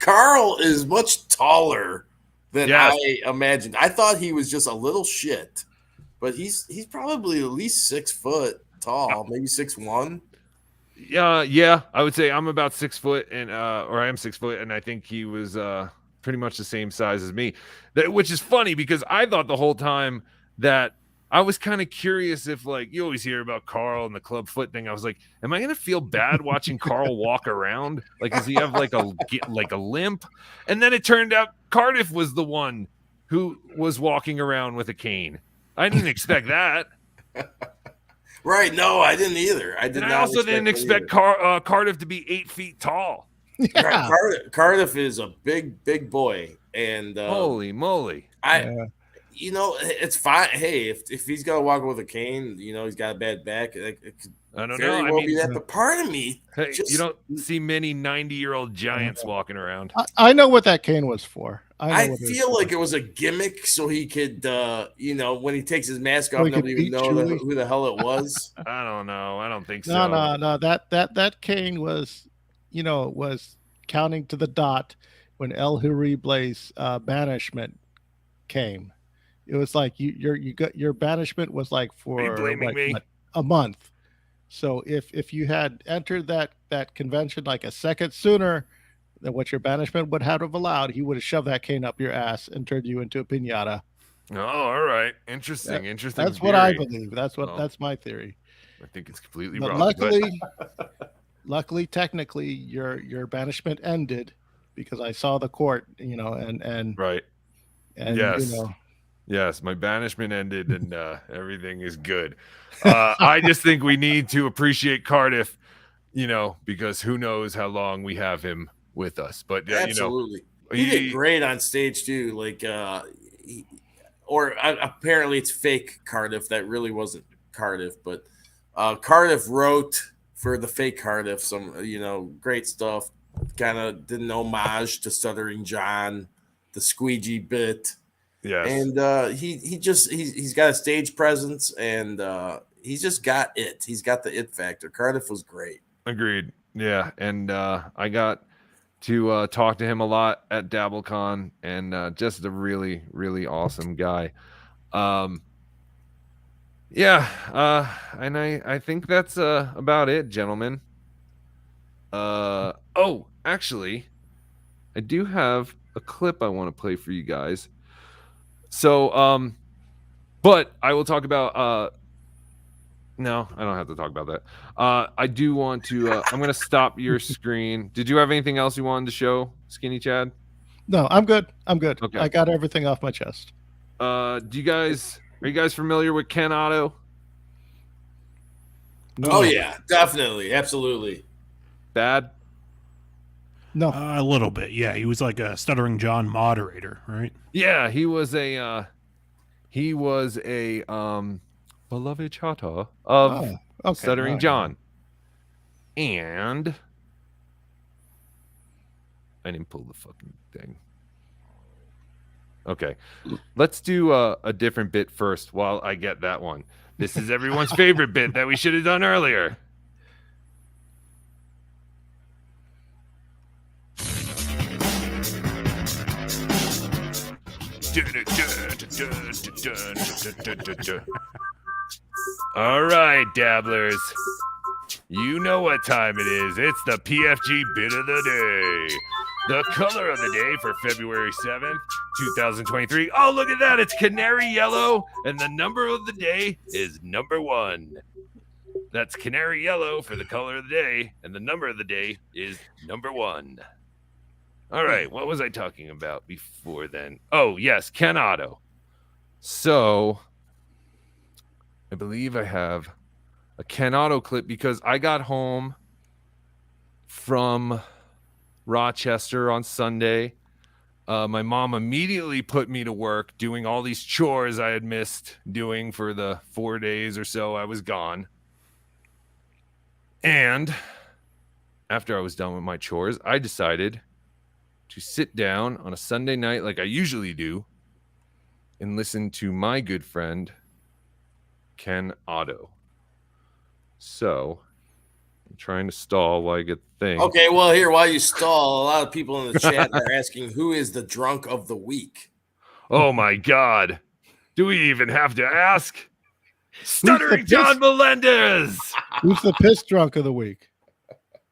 Carl is much taller than I imagined. I thought he was just a little shit, but he's probably at least 6 foot tall, maybe 6'1". Yeah, I would say I'm about 6 foot, and or I am 6 foot, and I think he was pretty much the same size as me. Which is funny, because I thought the whole time that I was kind of curious if, you always hear about Carl and the club foot thing. I was like, am I gonna feel bad watching Carl walk around? Does he have a limp? And then it turned out Cardiff was the one who was walking around with a cane. I didn't expect that. Right? No, I didn't either. I also didn't expect Cardiff to be 8 feet tall. Yeah. Right, Cardiff is a big boy, and holy moly! It's fine. Hey, if he's got to walk with a cane, he's got a bad back. It could I don't very know. well be that. But part of me, you don't see many 90-year-old giants walking around. I know what that cane was for. I feel like it was a gimmick, so he could, when he takes his mask off, nobody even know who the hell it was. I don't know. I don't think so. No. That cane was, was counting to the dot when El Horrible's banishment came. It was your banishment was for Are you blaming me? A month. So if you had entered that convention a second sooner than what your banishment would have allowed, he would have shoved that cane up your ass and turned you into a piñata. Oh, all right. Interesting. Interesting. That's what I believe. That's my theory. I think it's completely but wrong. Luckily, luckily, technically, your banishment ended because I saw the court, and Right. yes. Yes, my banishment ended and everything is good. I just think we need to appreciate Cardiff, because who knows how long we have him with us. But Absolutely. He did great on stage too. Like apparently it's fake Cardiff. That really wasn't Cardiff, but Cardiff wrote for the fake Cardiff some great stuff. Kind of did an homage to Stuttering John, the squeegee bit. Yes. And he's got a stage presence, and he's just got it. He's got the it factor. Cardiff was great. Agreed. Yeah, and I got to talk to him a lot at DabbleCon, and just a really, really awesome guy. Yeah, and I think that's about it, gentlemen. Oh, actually, I do have a clip I want to play for you guys. So, but I will talk about no, I don't have to talk about that. I do want to I'm going to stop your screen. Did you have anything else you wanted to show, Skinny Chad? No, I'm good. Okay. I got everything off my chest. Are you guys familiar with Ken Otto? No. Oh yeah, definitely, absolutely. Bad? No. A little bit, yeah. He was like a Stuttering John moderator, right? Yeah, he was a beloved chatter of Stuttering John. And I didn't pull the fucking thing. Okay, let's do a different bit first while I get that one. This is everyone's favorite bit that we should have done earlier. All right, dabblers. You know what time it is. It's the PFG bit of the day. The color of the day for February 7th, 2023. Oh, look at that. It's canary yellow, and the number of the day is number 1. That's canary yellow for the color of the day, and the number of the day is number 1. All right, what was I talking about before then? Oh, yes, Ken Otto. So, I believe I have a Ken Otto clip because I got home from Rochester on Sunday. My mom immediately put me to work doing all these chores I had missed doing for the 4 days or so I was gone. And after I was done with my chores, I decided to sit down on a Sunday night like I usually do and listen to my good friend, Ken Otto. So, I'm trying to stall while I get the thing. Okay, well, here, while you stall, a lot of people in the chat are asking, who is the drunk of the week? Oh, my God. Do we even have to ask? Stuttering John Melendez! Who's the piss drunk of the week?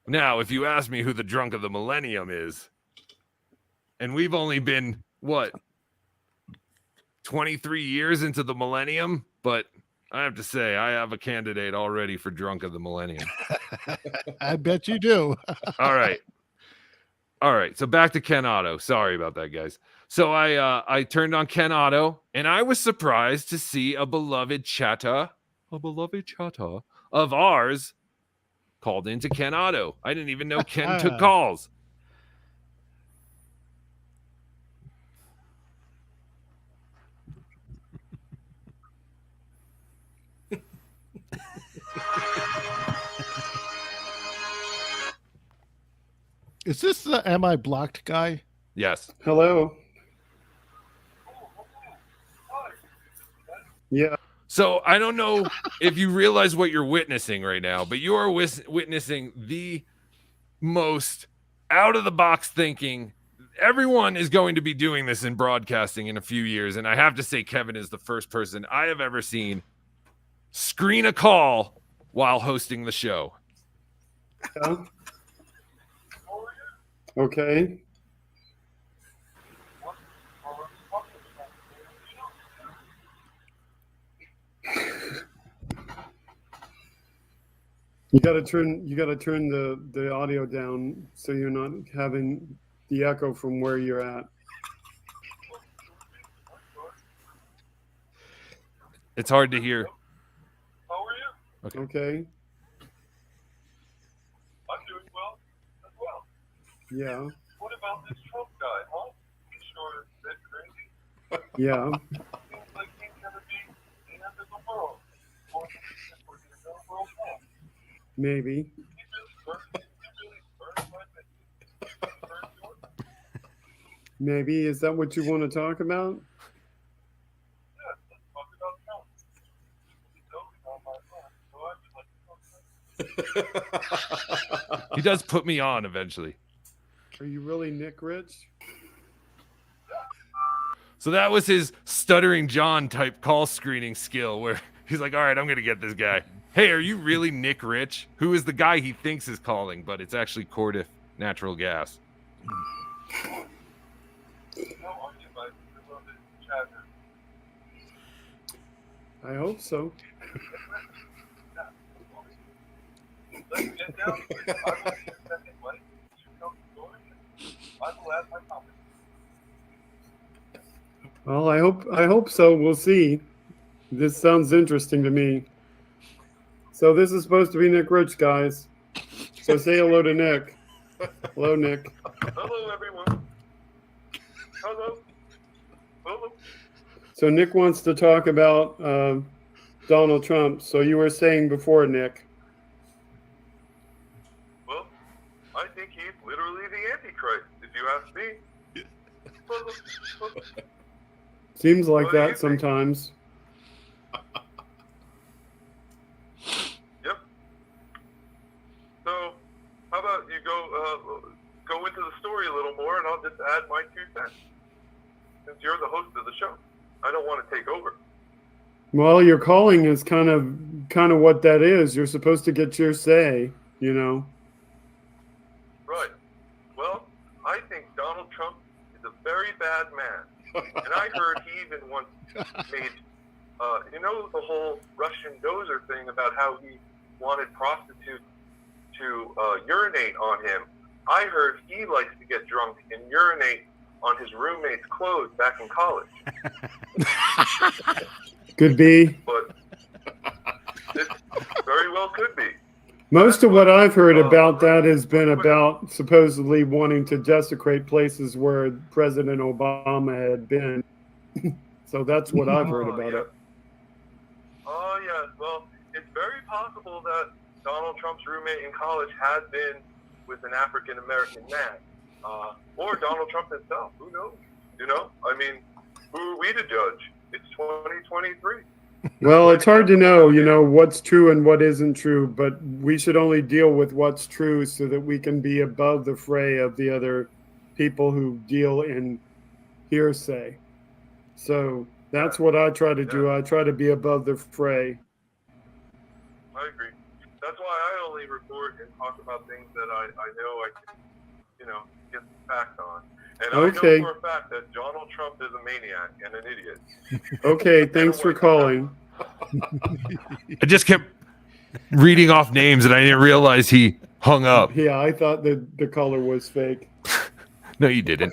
Now, if you ask me who the drunk of the millennium is, and we've only been, 23 years into the millennium, but I have to say, I have a candidate already for drunk of the millennium. I bet you do. All right. So back to Ken Otto. Sorry about that, guys. So I turned on Ken Otto, and I was surprised to see a beloved chatter of ours called into Ken Otto. I didn't even know Ken took calls. Is this the Am I Blocked guy? Yes. Hello. Yeah. So I don't know if you realize what you're witnessing right now, but you are witnessing the most out of the box thinking. Everyone is going to be doing this in broadcasting in a few years. And I have to say, Kevin is the first person I have ever seen screen a call while hosting the show. Yeah. Okay. You got to turn the audio down so you're not having the echo from where you're at. It's hard to hear. How are you? Okay. I'm doing well as well. Yeah. What about this Trump guy, huh? He's sure a bit crazy. Yeah. Seems like he's gonna be the end of the world. Or the end of the world now. Maybe. He really burned my business. Maybe. Is that what you want to talk about? Yes, let's talk about Trump. He's always on my mind, so I would like to talk about it. He does put me on eventually. Are you really Nick Rich? So that was his stuttering John type call screening skill where he's like, all right, I'm going to get this guy. Hey, are you really Nick Rich? Who is the guy he thinks is calling, but it's actually Cordiff Natural Gas. How are you, my beloved chatter? I hope so. Let's get down to it. I will be the second wife. You tell the story, and I will add my comments. Well, I hope so. We'll see. This sounds interesting to me. So this is supposed to be Nick Rich, guys. So say hello to Nick. Hello, Nick. Hello, everyone. Hello. Hello. So Nick wants to talk about Donald Trump. So you were saying before, Nick. Well, I think he's literally the Antichrist, if you ask me. Seems like What do you that think? sometimes. Yep. So, how about you go into the story a little more, and I'll just add my 2 cents. Since you're the host of the show, I don't want to take over. Well, your calling is kind of what that is. You're supposed to get your say, you know. Right. Well, I think Donald Trump is a very bad man. And I heard he even once made, you know, the whole Russian dozer thing about how he wanted prostitutes to urinate on him. I heard he likes to get drunk and urinate on his roommate's clothes back in college. Could be. But it very well could be. Most of what I've heard about that has been about supposedly wanting to desecrate places where President Obama had been. So that's what I've heard about it. Oh, yes. Well, it's very possible that Donald Trump's roommate in college had been with an African-American man. Or Donald Trump himself. Who knows? You know? I mean, who are we to judge? It's 2023. Well, it's hard to know, you know, what's true and what isn't true, but we should only deal with what's true so that we can be above the fray of the other people who deal in hearsay. So that's what I try to do. I try to be above the fray. I agree. That's why I only report and talk about things that I know I can, you know, get the facts on. And Okay. I know for a fact that Donald Trump is a maniac and an idiot. Okay, thanks for calling. I just kept reading off names and I didn't realize he hung up. Yeah, I thought that the color was fake. No, you didn't.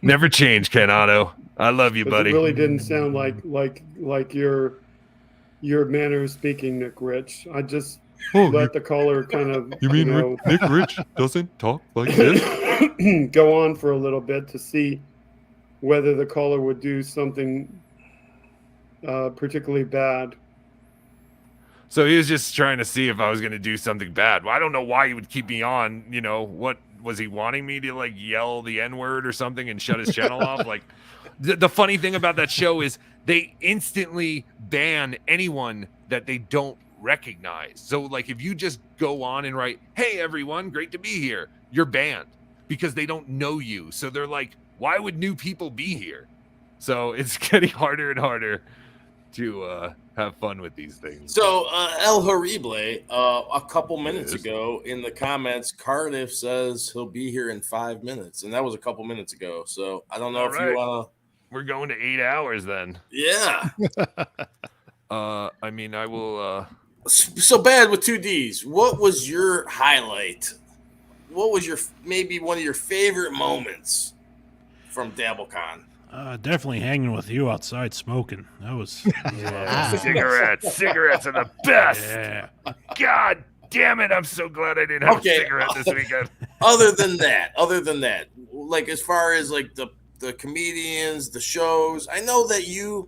Never change, Ken Otto. I love you, But buddy. it really didn't sound like your manner of speaking, Nick Rich. I just let the caller kind of Nick Rich doesn't talk like this? go on for a little bit to see whether the caller would do something particularly bad. So he was just trying to see if I was going to do something bad. Well, I don't know why he would keep me on. You know, what was he wanting me to like yell the N-word or something and shut his channel off? Like the funny thing about that show is they instantly ban anyone that they don't recognize. So like if you just go on and write, "Hey everyone, great to be here," you're banned because they don't know you. So they're like, why would new people be here? So it's getting harder and harder to have fun with these things. So El Horrible, a couple minutes ago in the comments, Cardiff says he'll be here in 5 minutes, and that was a couple minutes ago. So I don't know All if right. you want to. We're going to 8 hours then. Yeah. I mean, I will. So bad with 2Ds. What was your highlight? What was your maybe one of your favorite moments from DabbleCon? Definitely hanging with you outside smoking. That was Cigarettes are the best. yeah. God damn it! I'm so glad I didn't have Okay. a cigarette this weekend. Other than that, like as far as like the comedians, the shows, I know that you're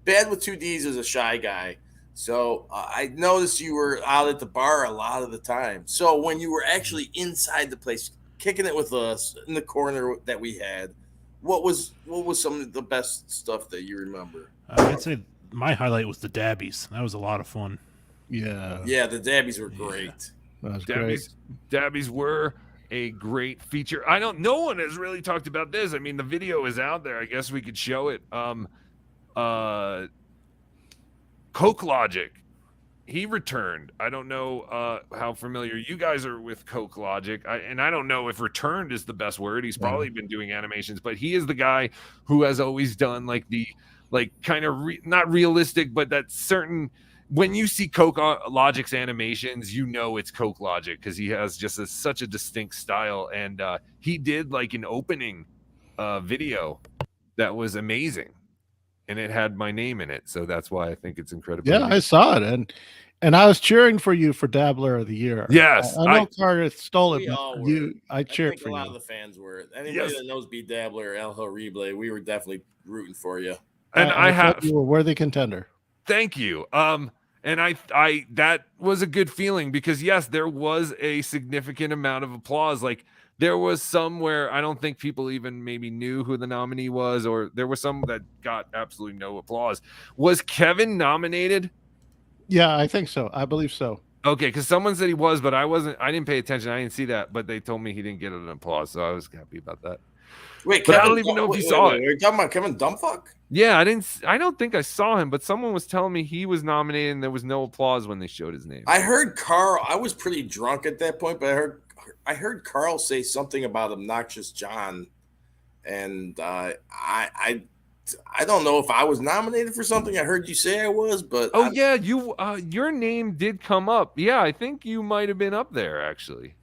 bad with 2Ds as a shy guy. So I noticed you were out at the bar a lot of the time. So when you were actually inside the place, kicking it with us in the corner that we had, what was some of the best stuff that you remember? I'd say my highlight was the Dabbies. That was a lot of fun. Yeah, Yeah, the Dabbies were great. that was great. Dabbies were a great feature. No one has really talked about this. I mean, the video is out there. I guess we could show it. Coke Logic, he returned. I don't know how familiar you guys are with Coke Logic, and I don't know if returned is the best word. He's probably been doing animations, but he is the guy who has always done like the kind of not realistic, but that certain. When you see Coke Logic's animations, you know it's Coke Logic because he has just such a distinct style, and he did like an opening video that was amazing. And it had my name in it, so that's why I think it's incredible. Yeah, I saw it, and I was cheering for you for Dabbler of the Year. Yes, I know Carter stole it, We all but were. I cheered think for a lot you. of the fans were. Anybody that knows BeDabbler or El Horrible, we were definitely rooting for you. And I thought you were a worthy contender. Thank you. And I that was a good feeling because yes, there was a significant amount of applause. Like there was some where I don't think people even maybe knew who the nominee was, or there was some that got absolutely no applause. Was Kevin nominated? Yeah, I think so. I believe so. Okay, because someone said he was, but I wasn't. I didn't pay attention. I didn't see that, but they told me he didn't get an applause, so I was happy about that. Wait, but Kevin, I don't even know if you saw it. Are you talking about Kevin Dumbfuck? Yeah, I don't think I saw him, but someone was telling me he was nominated and there was no applause when they showed his name. I heard Carl. I was pretty drunk at that point, but I heard Carl say something about Obnoxious John, and I don't know if I was nominated for something. I heard you say I was, but yeah, your name did come up. Yeah, I think you might have been up there actually.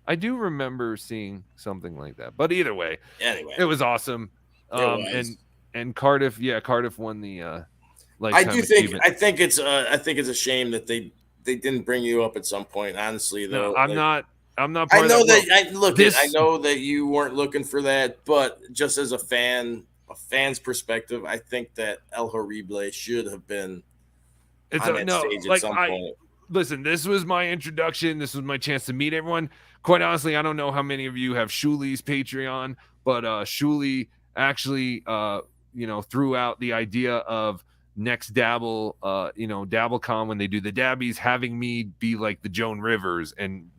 I do remember seeing something like that. But either way, anyway, it was awesome. And Cardiff won the I think it's a shame that they didn't bring you up at some point. Honestly, though, no, I'm not. Part I know of that. I know that you weren't looking for that, but just as a fan's perspective, I think that El Horrible should have been on that stage at some point. Listen, this was my introduction. This was my chance to meet everyone. Quite honestly, I don't know how many of you have Shuli's Patreon, but Shuli actually, threw out the idea of next DabbleCon when they do the Dabbies, having me be like the Joan Rivers and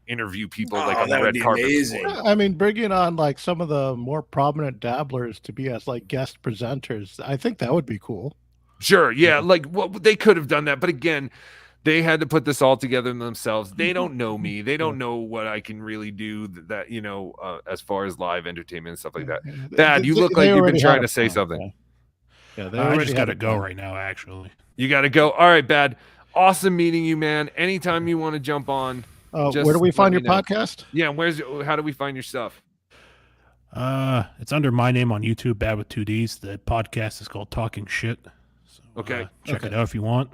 interview people like on the red carpet. Amazing. I mean, bringing on like some of the more prominent dabblers to be as like guest presenters, I think that would be cool. Sure, yeah, they could have done that, but again, they had to put this all together themselves. They don't know me. They don't know what I can really do that as far as live entertainment and stuff like that. Bad, you look like you've been trying to say something. Yeah, I just got to go right now, actually. You got to go. All right, Bad. Awesome meeting you, man. Anytime you want to jump on. Where do we find your podcast? Yeah, how do we find your stuff? It's under my name on YouTube, Bad with 2Ds. The podcast is called Talking Shit. So, okay. Check it out if you want.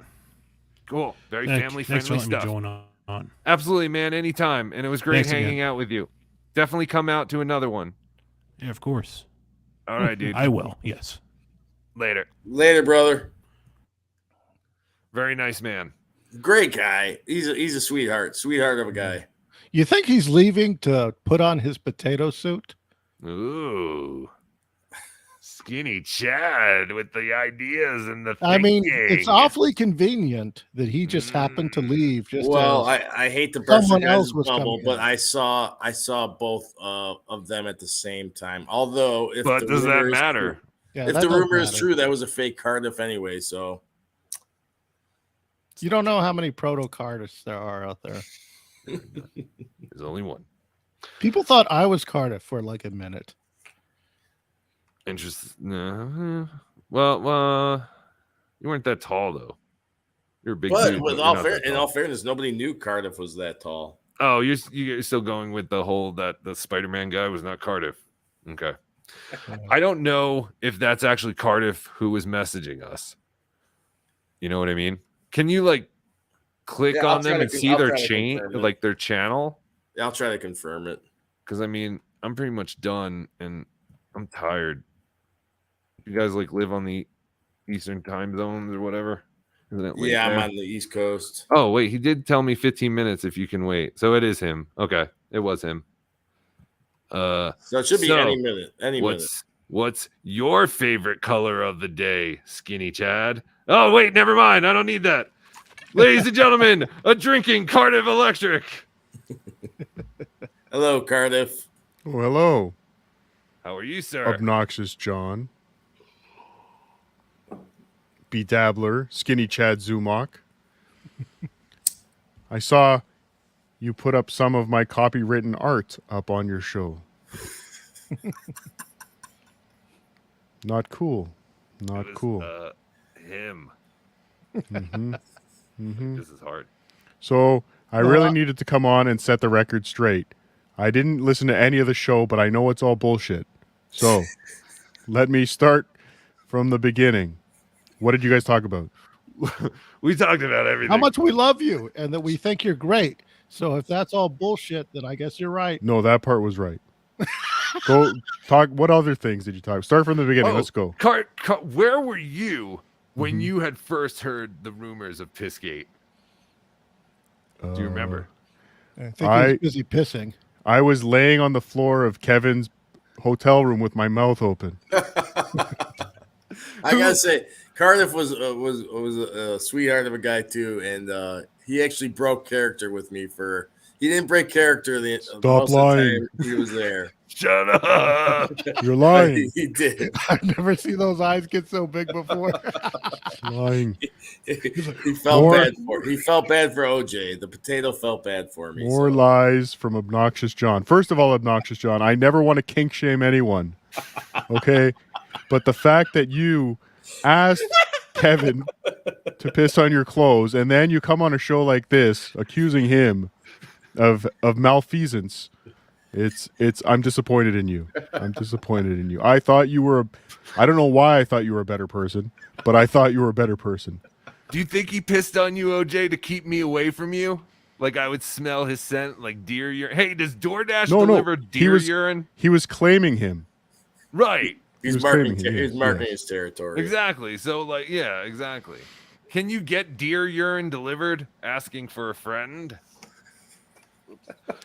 Cool. Very family-friendly stuff. Me join on. Absolutely, man. Anytime. And it was great hanging out with you. Definitely come out to another one. Yeah, of course. All right, dude. I will. Yes. Later, brother. Very nice man. Great guy. He's a sweetheart of a guy. You think he's leaving to put on his potato suit? Ooh. Skinny Chad with the ideas and the thinking. I mean, it's awfully convenient that he just happened to leave. I hate to burst someone your else guys' was bubble, coming but in. I saw both of them at the same time. Although, but does that matter? If the rumor is true, that was a fake Cardiff anyway. So you don't know how many proto Cardiffs there are out there. There's only one. People thought I was Cardiff for like a minute. Interesting. No. Well, you weren't that tall though. You're a big But dude. with you're all not fair, that in tall. all fairness, nobody knew Cardiff was that tall. Oh, you're still going with the whole that the Spider-Man guy was not Cardiff. Okay. I don't know if that's actually Cardiff who was messaging us. You know what I mean? Can you like click Yeah, I'll on them try and to- see I'll their try to chain, confirm it. like their channel? Yeah, I'll try to confirm it. Because I mean, I'm pretty much done and I'm tired. You guys like live on the Eastern time zones or whatever? Isn't it late Yeah, I'm there? on the East Coast. Oh, wait, he did tell me 15 minutes if you can wait. So it is him. Okay, it was him. So it should be any minute. What's your favorite color of the day, Skinny Chad? Oh, wait, never mind. I don't need that. Ladies and gentlemen, a drinking Cardiff Electric. Hello, Cardiff. Oh, hello, How are you, sir? obnoxious John. BeDabbler, Skinny Chad Zumach. I saw you put up some of my copywritten art up on your show. Not cool. Not It was, cool. Him. Mm-hmm. This is hard. So I really needed to come on and set the record straight. I didn't listen to any of the show, but I know it's all bullshit. So let me start from the beginning. What did you guys talk about? We talked about everything. How much we love you and that we think you're great. So if that's all bullshit, then I guess you're right. No, that part was right. Go talk. What other things did you talk? Start from the beginning. Oh, Let's go. Where were you when Mm-hmm. you had first heard the rumors of PissGate? Do you remember? I think he was busy pissing. I was laying on the floor of Kevin's hotel room with my mouth open. I gotta say, Cardiff was a sweetheart of a guy too, and he actually broke character with me for. He didn't break character Stop most lying. of the time he was there. Shut up. You're lying. He did. I've never seen those eyes get so big before. Lying. He felt bad for. He felt bad for OJ. The potato felt bad for me. More lies from obnoxious John. First of all, obnoxious John, I never want to kink shame anyone. Okay, but the fact that you asked Kevin to piss on your clothes and then you come on a show like this accusing him of malfeasance, I'm disappointed in you. I'm disappointed in you. I thought you were I don't know why I thought you were a better person, but I thought you were a better person. Do you think he pissed on you, OJ, to keep me away from you? Like I would smell his scent like deer urine. Hey, does DoorDash deliver deer urine? He was claiming him. Right. He's claiming marking. he He's is, marking yes. his territory. Exactly. So like, yeah, exactly. Can you get deer urine delivered? Asking for a friend.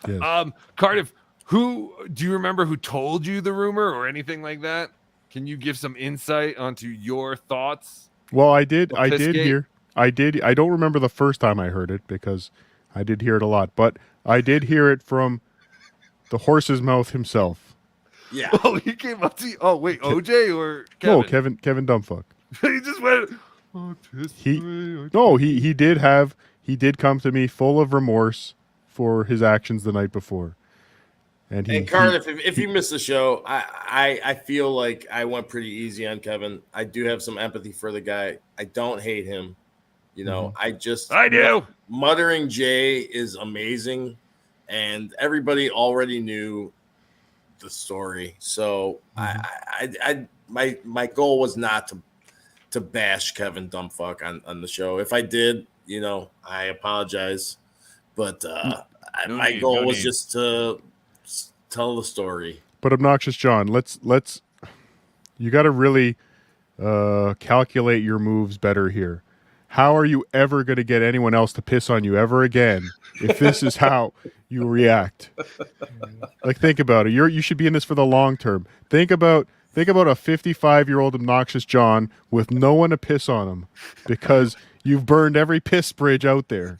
Yes. Cardiff, do you remember who told you the rumor or anything like that? Can you give some insight onto your thoughts? Well, I did PissGate? hear. I don't remember the first time I heard it because I did hear it a lot, but I did hear it from the horse's mouth himself. Yeah. Oh, he came up to you. Oh, wait, OJ or Kevin? No, Kevin Dumbfuck. He just went. Oh, He did come to me full of remorse for his actions the night before. And Cardiff, if you missed the show, I feel like I went pretty easy on Kevin. I do have some empathy for the guy. I don't hate him. You know, I do. Muttering Jay is amazing, and everybody already knew the story. So my goal was not to bash Kevin Dumbfuck on the show. If I did, you know, I apologize. But my goal was just to tell the story. But obnoxious John, let's you got to really calculate your moves better here. How are you ever going to get anyone else to piss on you ever again if this is how you react? Like, think about it. You should be in this for the long term. Think about a 55-year-old obnoxious John with no one to piss on him because you've burned every piss bridge out there.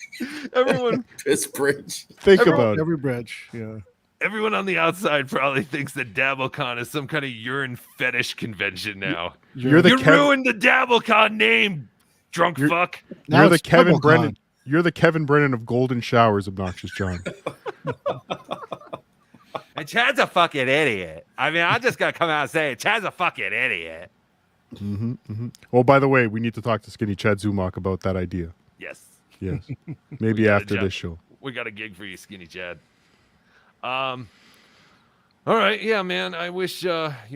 Everyone Piss bridge. Think about it. Every bridge, yeah. Everyone on the outside probably thinks that DabbleCon is some kind of urine fetish convention now. You ruined the DabbleCon name, drunk fuck. Now You're the it's Kevin DabbleCon. Brennan. You're the Kevin Brennan of golden showers, obnoxious John. And Chad's a fucking idiot. I mean, I just gotta come out and say it. Chad's a fucking idiot. Oh, by the way, we need to talk to Skinny Chad Zumach about that idea. Yes. Yes. Maybe got a after job. this show. We got a gig for you, Skinny Chad. All right, yeah, man. I wish you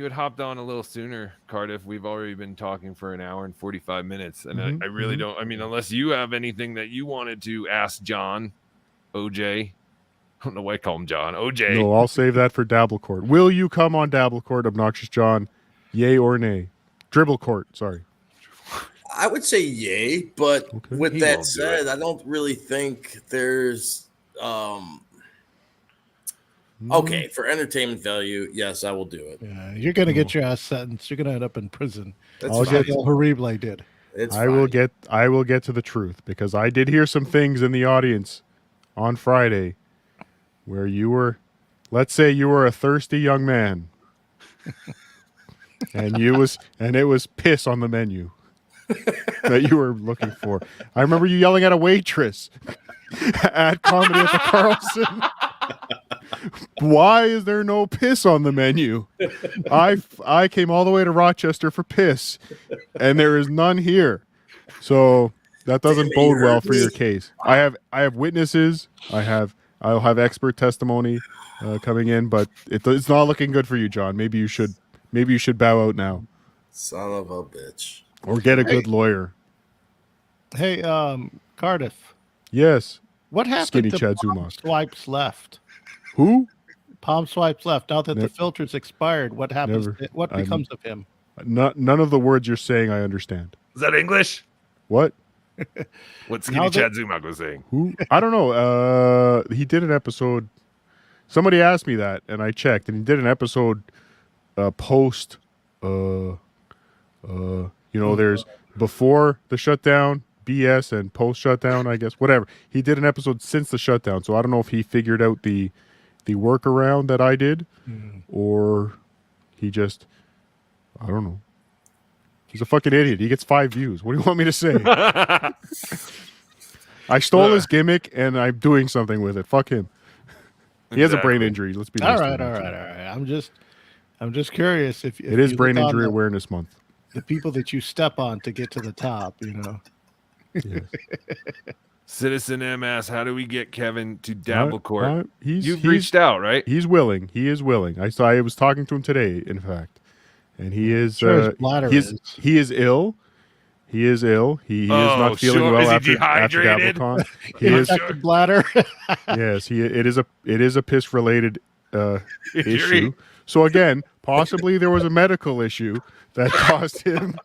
had hopped on a little sooner, Cardiff. We've already been talking for an hour and 45 minutes, and I really don't. I mean, unless you have anything that you wanted to ask John, OJ. I don't know why I call him John. OJ. No, I'll save that for Dabble Court. Will you come on Dabble Court, Obnoxious John? Yay or nay? Dribble Court, sorry. I would say yay, but Okay. with He that won't do said, it. I don't really think there's okay for entertainment value. Yes, I will do it. Yeah, you're gonna get your ass sentenced. You're gonna end up in prison. That's I'll fine. get- El Horrible did. It's I will fine. get to the truth because I did hear some things in the audience on Friday where you were, let's say you were a thirsty young man. and it was piss on the menu that you were looking for. I remember you yelling at a waitress at Comedy at the Carlson. Why is there no piss on the menu? I came all the way to Rochester for piss, and there is none here. So that doesn't Damn it, bode you well heard for your me. case. I have witnesses. I'll have expert testimony coming in, but it's not looking good for you, John. Maybe you should bow out now Son of a bitch. or get a good lawyer. Hey, Cardiff, Yes. what happened Skinny to Chad Palm Zumach. Swipes left? Who? Palm Swipes left. Now that the Nev- filter's expired, what happens? Never. What I'm- becomes of him? None of the words you're saying I understand. Is that English? What? What Skinny Now that- Chad Zumach was saying. Who? I don't know. He did an episode. Somebody asked me that, and I checked, and he did an episode post. There's before the shutdown, BS, and post shutdown. I guess whatever. He did an episode since the shutdown, so I don't know if he figured out the workaround that I did, or he just, I don't know. He's a fucking idiot. He gets 5 views. What do you want me to say? I stole his gimmick, and I'm doing something with it. Fuck him. He has a brain Exactly. injury. Let's be All nice to right, him, all actually. right. I'm just curious if It is you Brain look on Injury Awareness Month. the people that you step on to get to the top. Yes. Citizen MS, how do we get Kevin to Dabble Court? He's You've reached out, right? He's willing. He is willing. I was talking to him today, in fact, and he is. Sure his bladder he is ill. He is ill. He is not feeling sure. well Is he after dehydrated? DabbleCon. He Yeah, is. sure. Infected bladder. Yes, it is a piss related issue. Injury. So again, possibly there was a medical issue that caused him.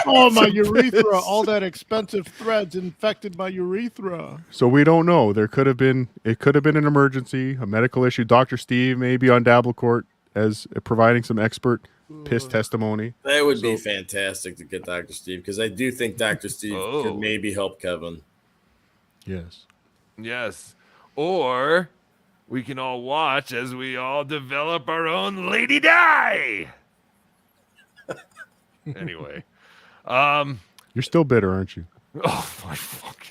Oh, my urethra! All that expensive threads infected my urethra. So we don't know. It could have been an emergency, a medical issue. Dr. Steve may be on Dabble Court as providing some expert piss testimony. That would be fantastic to get Dr. Steve because I do think Dr. Steve could maybe help Kevin. Yes. Yes. Or we can all watch as we all develop our own Lady Di. Anyway. You're still bitter, aren't you? Oh my fuck!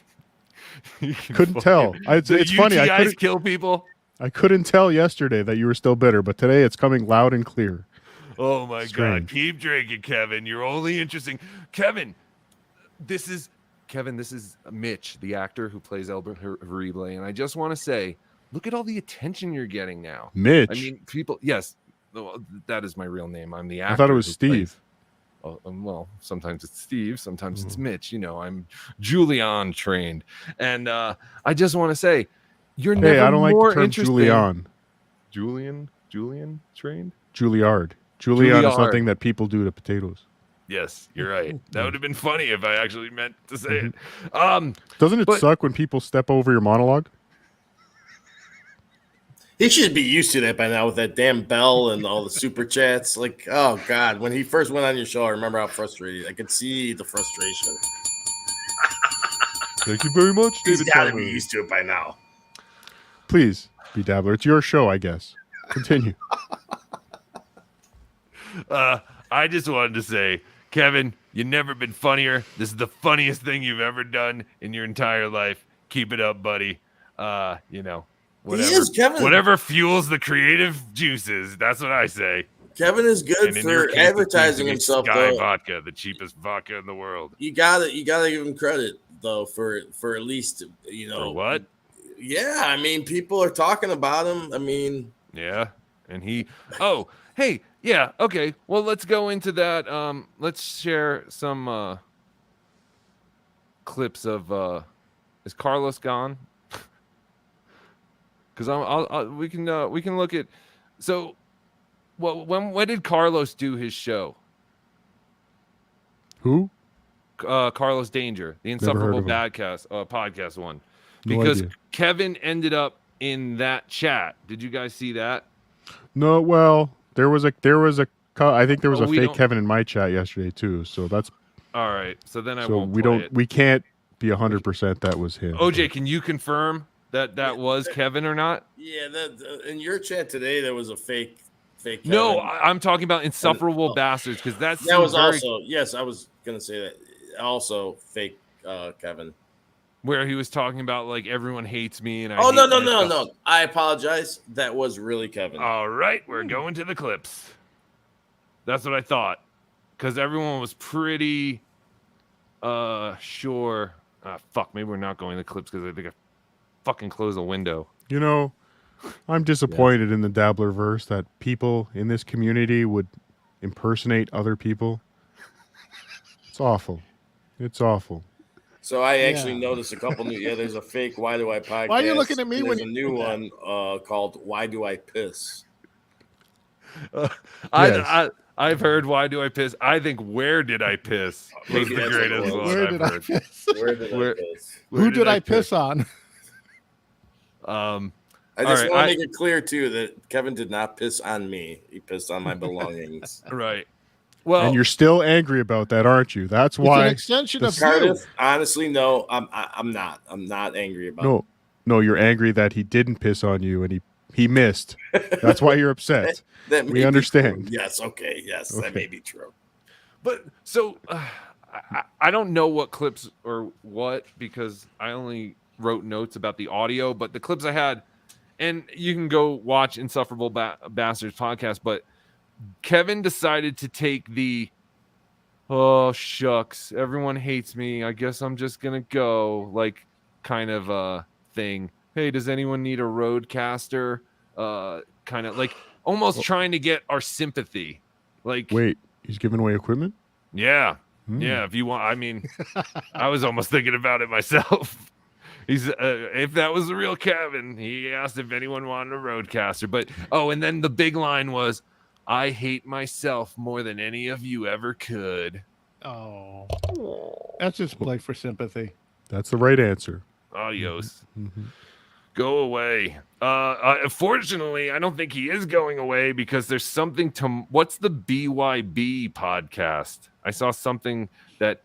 Couldn't tell. It's funny. I UTIs couldn't, kill people. I couldn't tell yesterday that you were still bitter, but today it's coming loud and clear. Oh my god! Strange. Keep drinking, Kevin. You're only interesting, Kevin. This is Mitch, the actor who plays Albert Horrible, and I just want to say, look at all the attention you're getting now. Mitch. I mean, people. Yes, well, that is my real name. I'm the actor. I thought it was who Steve. plays- Oh, well, sometimes it's Steve, sometimes it's Mitch. You know, I'm Julian trained, and I just want to say, you're never Hey, I don't like more the term interesting. Julian trained. Juilliard. Julian is Juilliard. something that people do to potatoes. Yes, you're right. That would have been funny if I actually meant to say it. Doesn't it But- suck when people step over your monologue? He should be used to that by now with that damn bell and all the super chats. Like, oh God, when he first went on your show, I remember how frustrated. I could see the frustration. Thank you very much, He's David. got to Palmer. be used to it by now. Please, BeDabbler. It's your show, I guess. Continue. I just wanted to say, Kevin, you've never been funnier. This is the funniest thing you've ever done in your entire life. Keep it up, buddy. Whatever, is, Kevin. Whatever fuels the creative juices. That's what I say. Kevin is good And in your for case, it seems advertising to be himself, Sky though. vodka, the cheapest vodka in the world. You gotta give him credit. though for at least For what? Yeah, I mean, people are talking about him. I mean, yeah, and he. Oh, hey, yeah, okay. Well, let's go into that. Let's share some clips of. Is Carlos gone? Because we can look at. So, when did Carlos do his show? Who? Carlos Danger, the Never heard Insufferable of him. podcast one, No because idea. Kevin ended up in that chat. Did you guys see that? No, well, there was a I think there was Oh, a we fake don't- Kevin in my chat yesterday too. So that's All right, so then I so won't. we play don't it. we can't be 100% that was him. OJ, can you confirm that was Kevin or not? yeah, that in your chat today there was a fake No, Kevin. I'm talking about Insufferable Bastards because that was also yes, I was gonna say that also fake Kevin. where he was talking about like everyone hates me and I. Oh hate no, myself. no! I apologize. That was really Kevin. All right, we're going to the clips. That's what I thought, because everyone was pretty sure. Fuck, maybe we're not going to the clips because I think I fucking closed the window. You know, I'm disappointed in the Dabbler verse that people in this community would impersonate other people. It's awful. It's awful. So I actually noticed a couple new. Yeah, there's a fake Why Do I podcast. Why are you looking at me and when there's a you new do that? one called Why Do I Piss? I've heard Why Do I Piss? I think Where Did I Piss was Maybe the that's what it greatest was. one Where I've did I heard. piss? Where did Where- I piss? Where Who did I piss on? Um, I just right, want to make it clear too that Kevin did not piss on me. He pissed on my belongings. right. Well, And you're still angry about that, aren't you? That's It's an why. extension the of you. Cardiff, honestly, no, I'm not. I'm not angry about it. No, you're angry that he didn't piss on you and he missed. That's why you're upset. That may We be understand. true. Yes, okay, yes, that may be true. but so I don't know what clips or what because I only wrote notes about the audio, but the clips I had, and you can go watch Insufferable Bastards podcast, but Kevin decided to take the oh shucks, everyone hates me. I guess I'm just gonna go like kind of thing. Hey, does anyone need a roadcaster? Kind of like almost trying to get our sympathy. Like Wait, he's giving away equipment? yeah. Hmm. Yeah, if you want, I mean, I was almost thinking about it myself. He's if that was the real Kevin, he asked if anyone wanted a roadcaster. But and then the big line was, "I hate myself more than any of you ever could." Oh, that's just play for sympathy. That's the right answer. Adios. Mhm. Go away. Fortunately, I don't think he is going away because there's something to. What's the BYB podcast? I saw something that.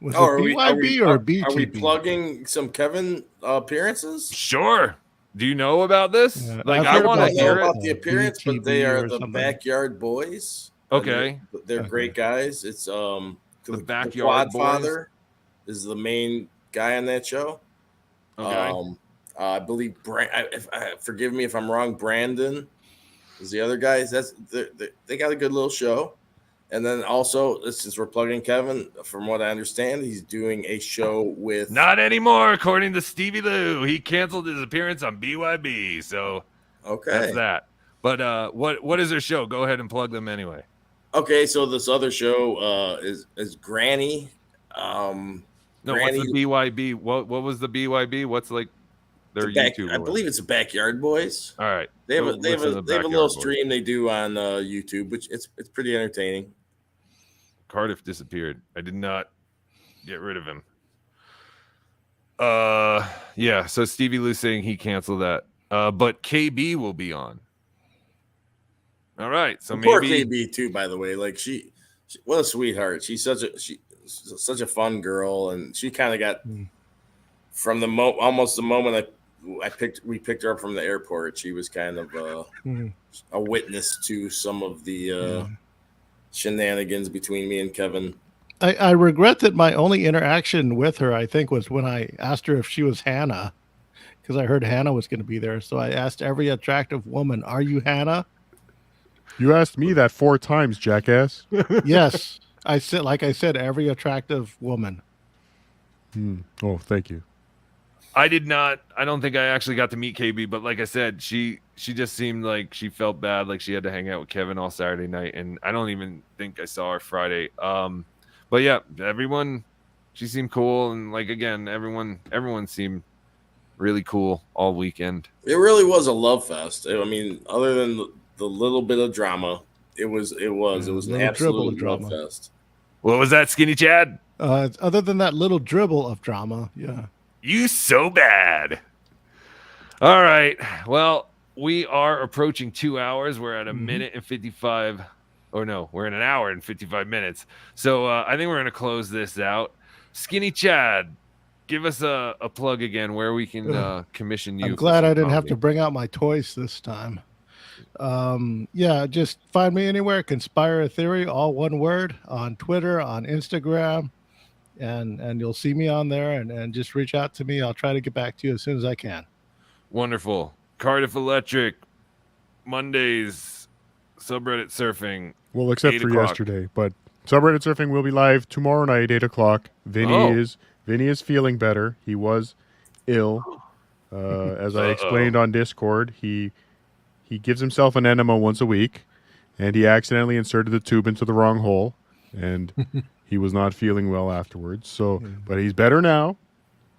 Was Oh, it BYB or BTB? Are we plugging some Kevin appearances? Sure. Do you know about this? Yeah, Like, I've I heard want to I don't know hear it. about the appearance, but they BTB are or the something. Backyard Boys. Okay. They're great guys. It's The Backyard Quad Boys. Father is the main guy on that show. Okay. I believe forgive me if I'm wrong. Brandon is the other guy. They got a good little show. And then also, since we're plugging Kevin, from what I understand, he's doing a show with Not anymore, according to Stevie Lou. He canceled his appearance on BYB. So Okay. that's that. But what is their show? Go ahead and plug them anyway. Okay, so this other show is Granny. No, Granny, what's the BYB? What was the BYB? What's like their YouTube? I believe it's the Backyard Boys. All right. They have Go a they have listen to a the they have a Backyard little Boys. stream they do on YouTube, which it's pretty entertaining. Cardiff disappeared. I did not get rid of him. Yeah, so Stevie Lou saying he canceled that. But KB will be on. All right. So Poor maybe KB too, by the way. Like she what a sweetheart. She's such a fun girl, and she kind of got from almost the moment we picked her up from the airport. She was kind of a witness to some of the shenanigans between me and Kevin. I regret that my only interaction with her, I think, was when I asked her if she was Hannah, because I heard Hannah was going to be there. So I asked every attractive woman, "Are you Hannah?" You asked me that 4 times, jackass. Yes, I said, like I said, every attractive woman. Oh, thank you. I did not. I don't think I actually got to meet KB, but like I said, she just seemed like she felt bad, like she had to hang out with Kevin all Saturday night, and I don't even think I saw her Friday. But yeah, everyone, she seemed cool, and like again, everyone seemed really cool all weekend. It really was a love fest. I mean, other than the little bit of drama, it was an absolute love fest. What was that, Skinny Chad? Other than that little dribble of drama, yeah. You so bad. All right. Well, we are approaching 2 hours. We're at a minute and 55. Or no, we're in an hour and 55 minutes. So I think we're going to close this out. Skinny Chad, give us a plug again where we can commission you. I'm glad I didn't have to bring out my toys this time. Yeah, just find me anywhere. Conspire Theory, all one word, on Twitter, on Instagram. And you'll see me on there, and just reach out to me. I'll try to get back to you as soon as I can. Wonderful. Cardiff Electric, Mondays, subreddit surfing. Well, except for yesterday, but subreddit surfing will be live tomorrow night, 8 o'clock. Vinny is feeling better. He was ill. As I explained on Discord, he gives himself an enema once a week, and he accidentally inserted the tube into the wrong hole, and he was not feeling well afterwards. So, but he's better now.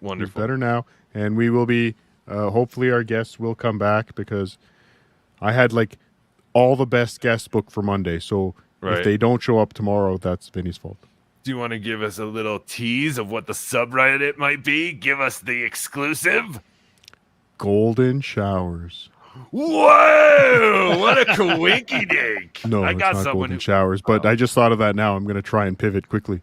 Wonderful. He's better now, and we will be. Hopefully, our guests will come back because I had like all the best guests booked for Monday. So if they don't show up tomorrow, that's Vinny's fault. Do you want to give us a little tease of what the subreddit might be? Give us the exclusive. Golden showers. Whoa! What a coinky dink! No, it's not golden showers, but I just thought of that now. I'm going to try and pivot quickly.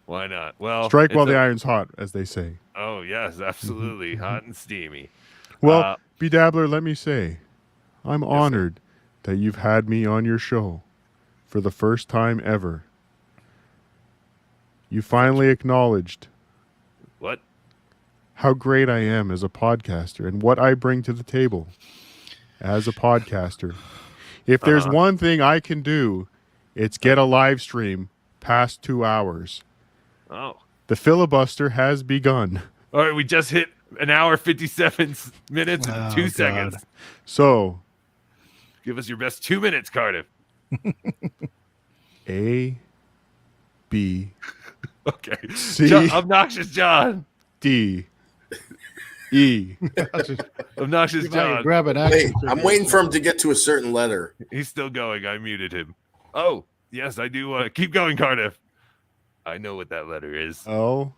Why not? Well, strike while the iron's hot, as they say. Oh yes, absolutely, hot and steamy. Well, BeDabbler, let me say, I'm honored that you've had me on your show for the first time ever. You finally acknowledged what? How great I am as a podcaster and what I bring to the table as a podcaster. If there's one thing I can do, it's get a live stream past 2 hours. Oh. The filibuster has begun. All right, we just hit an hour, 57 minutes, and 2 seconds. So, give us your best 2 minutes, Cardiff. A, B, okay. C, Obnoxious John. D, E. Obnoxious John. Grab an Wait, I'm waiting for him to get to a certain letter. He's still going. I muted him. Oh, yes, I do want to keep going, Cardiff. I know what that letter is. O,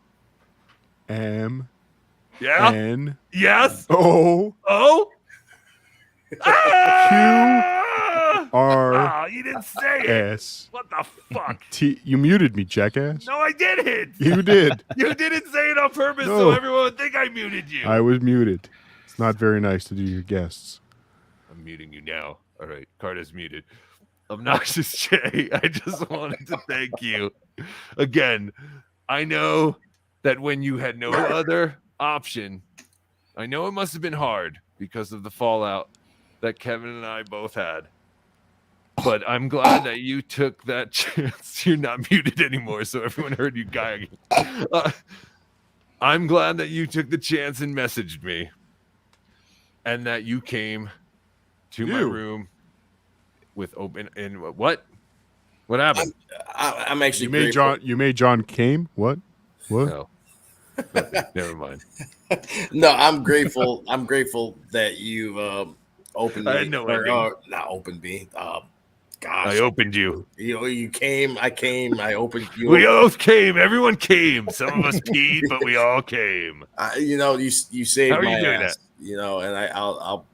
M, yeah. N, yes, O, O, Q, R, you didn't say it. S. What the fuck? T. You muted me, jackass. No, I didn't. You did. You didn't say it on purpose, so everyone would think I muted you. I was muted. It's not very nice to do your guests. I'm muting you now. All right, Carter's muted. Obnoxious Jay, I just wanted to thank you again. I know that when you had no other option, I know it must have been hard because of the fallout that Kevin and I both had. But I'm glad that you took that chance. You're not muted anymore, so everyone heard you guying. I'm glad that you took the chance and messaged me, and that you came to my room with open and what happened? I'm actually you made John came. What? No. Never mind. No, I'm grateful. I'm grateful that you opened me. I had no idea. Not opened me. Gosh, I opened you. You came. I came. I opened you. We both came. Everyone came. Some of us peed, but we all came. You saved How are my you doing ass. that? And I'll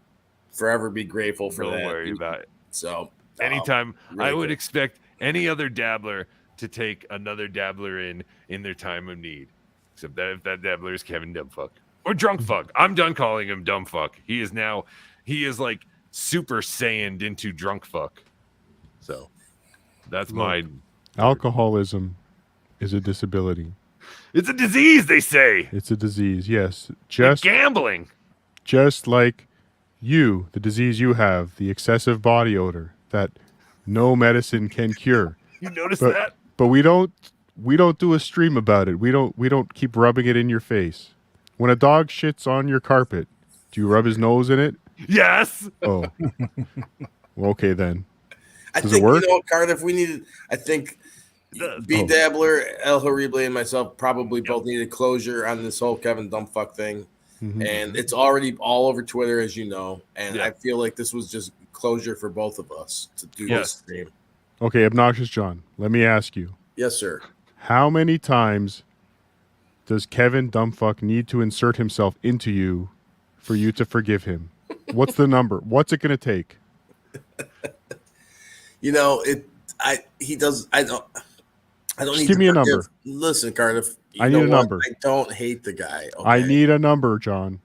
forever be grateful for that. Don't worry about it. So anytime really I would expect any other dabbler to take another dabbler in their time of need, except that if that dabbler is Kevin Dumbfuck or Drunk Fuck. I'm done calling him Dumbfuck. He is like Super Saiyaned into Drunk Fuck. So that's my alcoholism is a disability. It's a disease, they say. It's a disease, yes. Just like gambling. Just like you, the disease you have, the excessive body odor that no medicine can cure. You notice that? But we don't we don't do a stream about it. We don't keep rubbing it in your face. When a dog shits on your carpet, do you rub his nose in it? Yes. Oh. Well, okay then. I Does think it work? you know, Cardiff. We needed. I think BeDabbler, El Horrible, and myself probably both needed closure on this whole Kevin Dumbfuck thing, and it's already all over Twitter, as you know. And I feel like this was just closure for both of us to do this stream. Okay, Obnoxious John. Let me ask you. Yes, sir. How many times does Kevin Dumbfuck need to insert himself into you for you to forgive him? What's the number? What's it going to take? You know, he does. I don't Just need give to me a forgive. number. Listen, Cardiff. I need a number. I don't hate the guy. Okay? I need a number, John.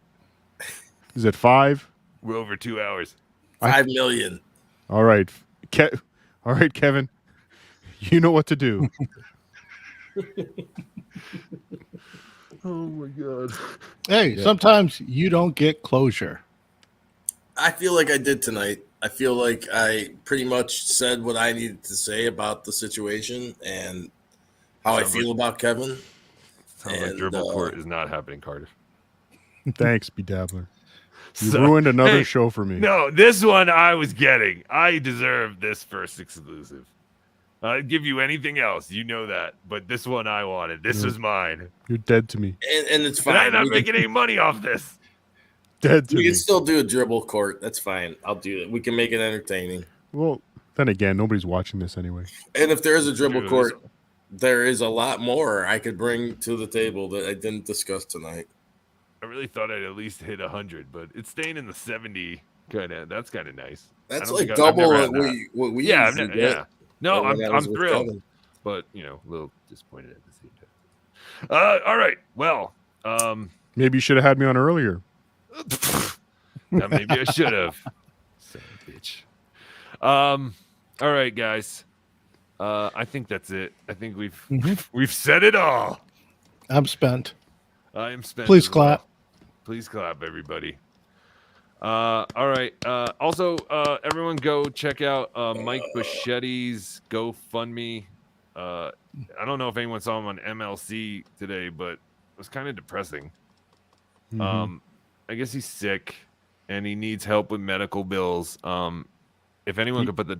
Is it 5? We're over 2 hours. 5 million. All right. All right, Kevin. You know what to do. Oh my God. Hey, sometimes you don't get closure. I feel like I did tonight. I feel like I pretty much said what I needed to say about the situation and how I feel about Kevin. Sounds like dribble court is not happening, Cardiff. Thanks, BeDabbler. You ruined another show for me. No, this one I was getting. I deserve this first exclusive. I'd give you anything else, you know that. But this one I wanted. This was mine. You're dead to me. And it's fine. And I'm not making any money off this. Dead to We me. can still do a dribble court. That's fine. I'll do it. We can make it entertaining. Well, then again, nobody's watching this anyway. And if there is a dribble court, there is a lot more I could bring to the table that I didn't discuss tonight. I really thought I'd at least hit 100, but it's staying in the 70 kind of. That's kind of nice. That's I don't like think I've double never had what we yeah, usually get. No, when I I'm was with thrilled, Kevin. but you know, a little disappointed at the same time. All right, well, Maybe you should have had me on earlier. now maybe I should have. Son of a bitch. All right, guys. I think that's it. I think we've said it all. I'm spent. I am spent. Please as well. clap. Please clap, everybody. All right. Also, everyone go check out Mike Buschetti's GoFundMe. I don't know if anyone saw him on MLC today, but it was kind of depressing. I guess he's sick and he needs help with medical bills. If anyone could put the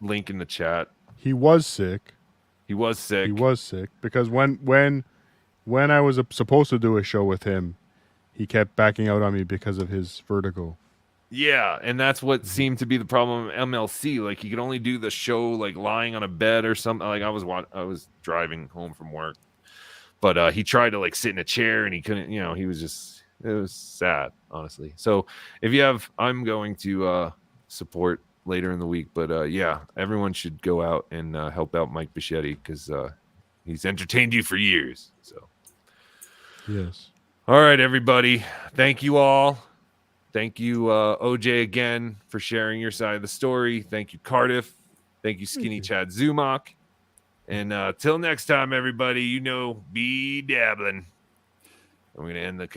link in the chat. He was sick. He was sick. He was sick because when I was supposed to do a show with him, he kept backing out on me because of his vertigo. Yeah, and that's what seemed to be the problem with MLC. Like he could only do the show like lying on a bed or something. Like I was driving home from work, but he tried to like sit in a chair and he couldn't. You know, it was sad, honestly. So if you have, I'm going to support later in the week. But yeah, everyone should go out and help out Mike Buschetti because he's entertained you for years. So yes. All right, everybody. Thank you all. Thank you, OJ, again, for sharing your side of the story. Thank you, Cardiff. Thank you, Skinny Chad Zumach. And till next time, everybody, you know, be dabbling. I'm going to end the